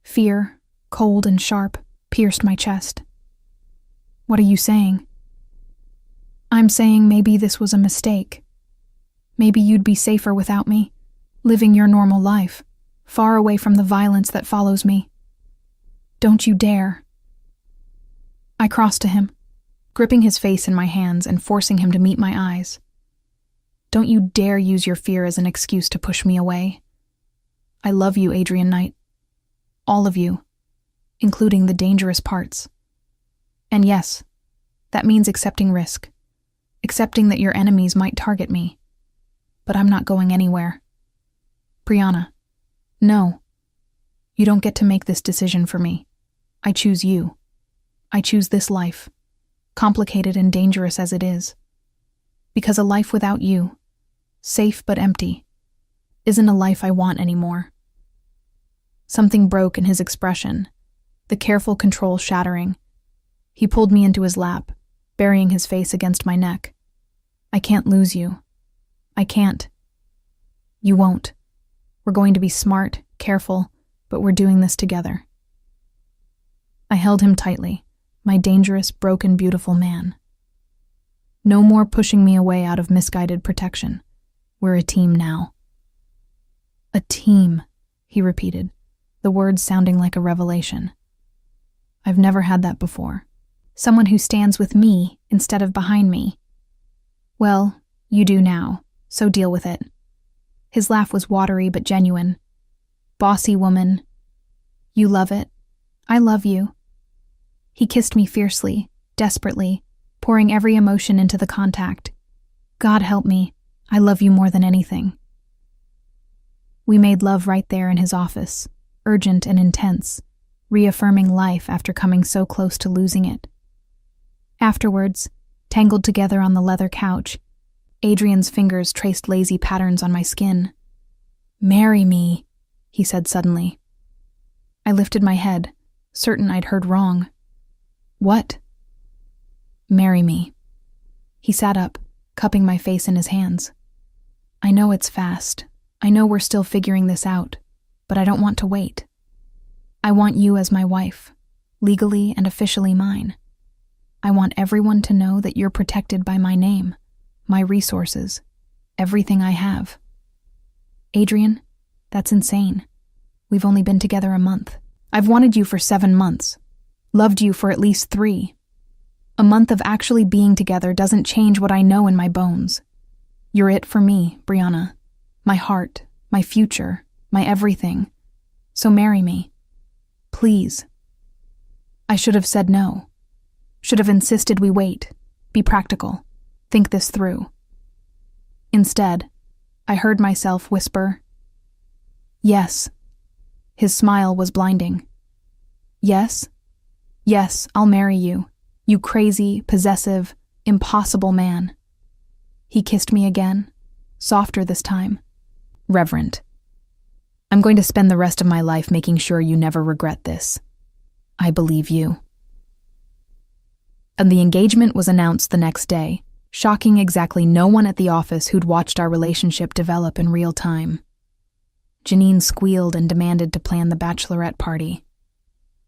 Fear, cold and sharp, pierced my chest. "What are you saying?" "I'm saying maybe this was a mistake. Maybe you'd be safer without me, living your normal life, far away from the violence that follows me. Don't you dare." I crossed to him, gripping his face in my hands and forcing him to meet my eyes. "Don't you dare use your fear as an excuse to push me away. I love you, Adrian Knight. All of you, including the dangerous parts. And yes, that means accepting risk, accepting that your enemies might target me. But I'm not going anywhere. Brianna, no. You don't get to make this decision for me. I choose you. I choose this life, complicated and dangerous as it is. Because a life without you, safe but empty, isn't a life I want anymore." Something broke in his expression, the careful control shattering. He pulled me into his lap, burying his face against my neck. "I can't lose you. I can't." "You won't. We're going to be smart, careful, but we're doing this together." I held him tightly, my dangerous, broken, beautiful man. No more pushing me away out of misguided protection. We're a team now. "A team," he repeated, the words sounding like a revelation. I've never had that before. Someone who stands with me instead of behind me. "Well, you do now, so deal with it." His laugh was watery but genuine. "Bossy woman. You love it. I love you." He kissed me fiercely, desperately, pouring every emotion into the contact. "God help me, I love you more than anything." We made love right there in his office, urgent and intense, reaffirming life after coming so close to losing it. Afterwards, tangled together on the leather couch, Adrian's fingers traced lazy patterns on my skin. "Marry me," he said suddenly. I lifted my head, certain I'd heard wrong. "What?" "Marry me." He sat up, cupping my face in his hands. "I know it's fast. I know we're still figuring this out, but I don't want to wait. I want you as my wife, legally and officially mine. I want everyone to know that you're protected by my name, my resources, everything I have." "Adrian, that's insane. We've only been together a month. I've wanted you for 7 months. Loved you for at least 3. A month of actually being together doesn't change what I know in my bones. You're it for me, Brianna. My heart, my future, my everything. So marry me. Please." I should have said no. Should have insisted we wait, be practical, think this through. Instead, I heard myself whisper, "Yes." His smile was blinding. "Yes? Yes, I'll marry you, you crazy, possessive, impossible man." He kissed me again, softer this time. "Reverent. I'm going to spend the rest of my life making sure you never regret this. I believe you." And the engagement was announced the next day, shocking exactly no one at the office who'd watched our relationship develop in real time. Janine squealed and demanded to plan the bachelorette party.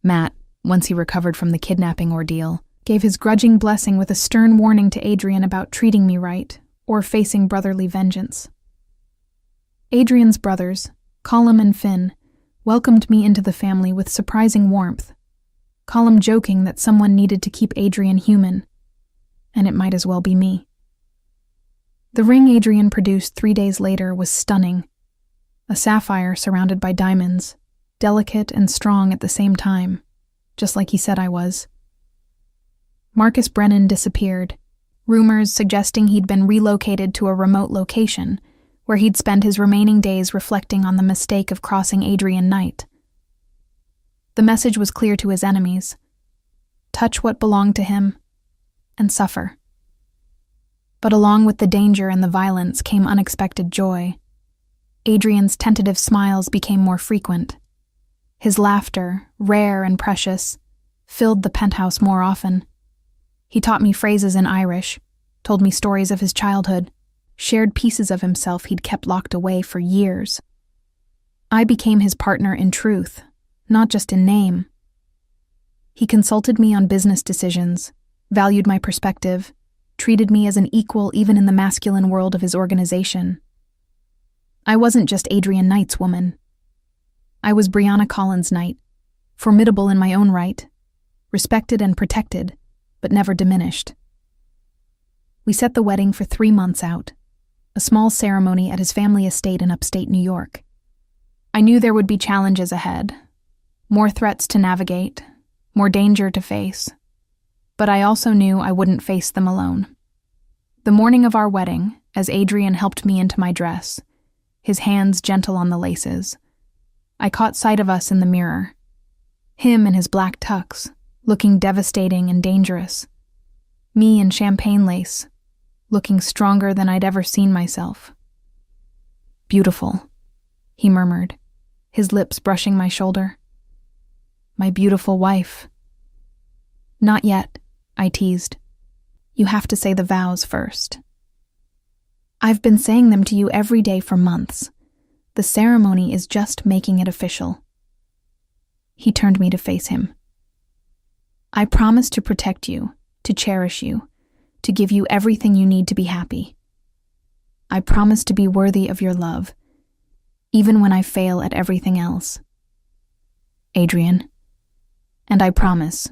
Matt, once he recovered from the kidnapping ordeal, gave his grudging blessing with a stern warning to Adrian about treating me right or facing brotherly vengeance. Adrian's brothers, Colum and Finn, welcomed me into the family with surprising warmth, Colum joking that someone needed to keep Adrian human, and it might as well be me. The ring Adrian produced 3 days later was stunning, a sapphire surrounded by diamonds, delicate and strong at the same time, just like he said I was. Marcus Brennan disappeared, rumors suggesting he'd been relocated to a remote location, where he'd spend his remaining days reflecting on the mistake of crossing Adrian Knight. The message was clear to his enemies: touch what belonged to him, and suffer. But along with the danger and the violence came unexpected joy. Adrian's tentative smiles became more frequent. His laughter, rare and precious, filled the penthouse more often. He taught me phrases in Irish, told me stories of his childhood, shared pieces of himself he'd kept locked away for years. I became his partner in truth, not just in name. He consulted me on business decisions, valued my perspective, treated me as an equal even in the masculine world of his organization. I wasn't just Adrian Knight's woman. I was Brianna Collins Knight, formidable in my own right, respected and protected, but never diminished. We set the wedding for 3 months out, a small ceremony at his family estate in upstate New York. I knew there would be challenges ahead, more threats to navigate, more danger to face, but I also knew I wouldn't face them alone. The morning of our wedding, as Adrian helped me into my dress, his hands gentle on the laces, I caught sight of us in the mirror, him in his black tux, looking devastating and dangerous, me in champagne lace, looking stronger than I'd ever seen myself. "Beautiful," he murmured, his lips brushing my shoulder. "My beautiful wife." "Not yet," I teased. "You have to say the vows first." "I've been saying them to you every day for months. The ceremony is just making it official." He turned me to face him. "I promise to protect you, to cherish you, to give you everything you need to be happy. I promise to be worthy of your love, even when I fail at everything else. Adrian. And I promise,"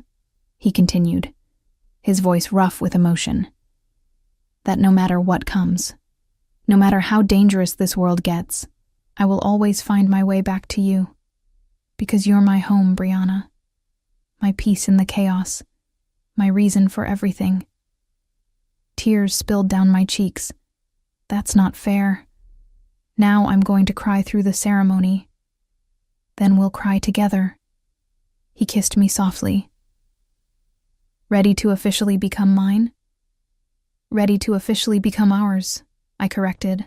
he continued, his voice rough with emotion, "that no matter what comes, no matter how dangerous this world gets, I will always find my way back to you, because you're my home, Brianna, my peace in the chaos, my reason for everything." Tears spilled down my cheeks. That's not fair. Now I'm going to cry through the ceremony. Then we'll cry together. He kissed me softly. "Ready to officially become mine?" "Ready to officially become ours," I corrected.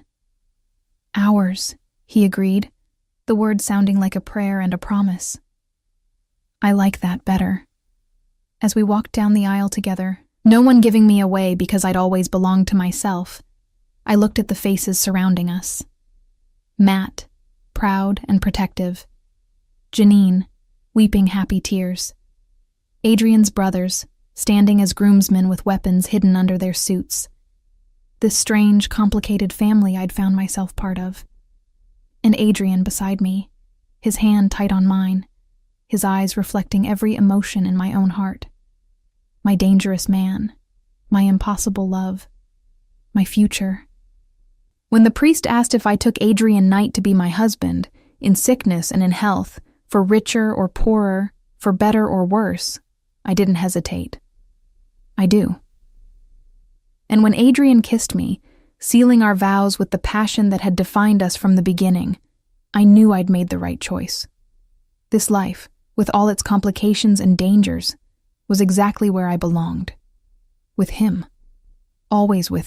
"Ours," he agreed, the word sounding like a prayer and a promise. I like that better. As we walked down the aisle together, no one giving me away because I'd always belonged to myself, I looked at the faces surrounding us. Matt, proud and protective. Janine, weeping happy tears. Adrian's brothers, standing as groomsmen with weapons hidden under their suits. This strange, complicated family I'd found myself part of. And Adrian beside me, his hand tight on mine, his eyes reflecting every emotion in my own heart. My dangerous man, my impossible love, my future. When the priest asked if I took Adrian Knight to be my husband, in sickness and in health, for richer or poorer, for better or worse, I didn't hesitate. I do. And when Adrian kissed me, sealing our vows with the passion that had defined us from the beginning, I knew I'd made the right choice. This life, with all its complications and dangers, was exactly where I belonged. With him. Always with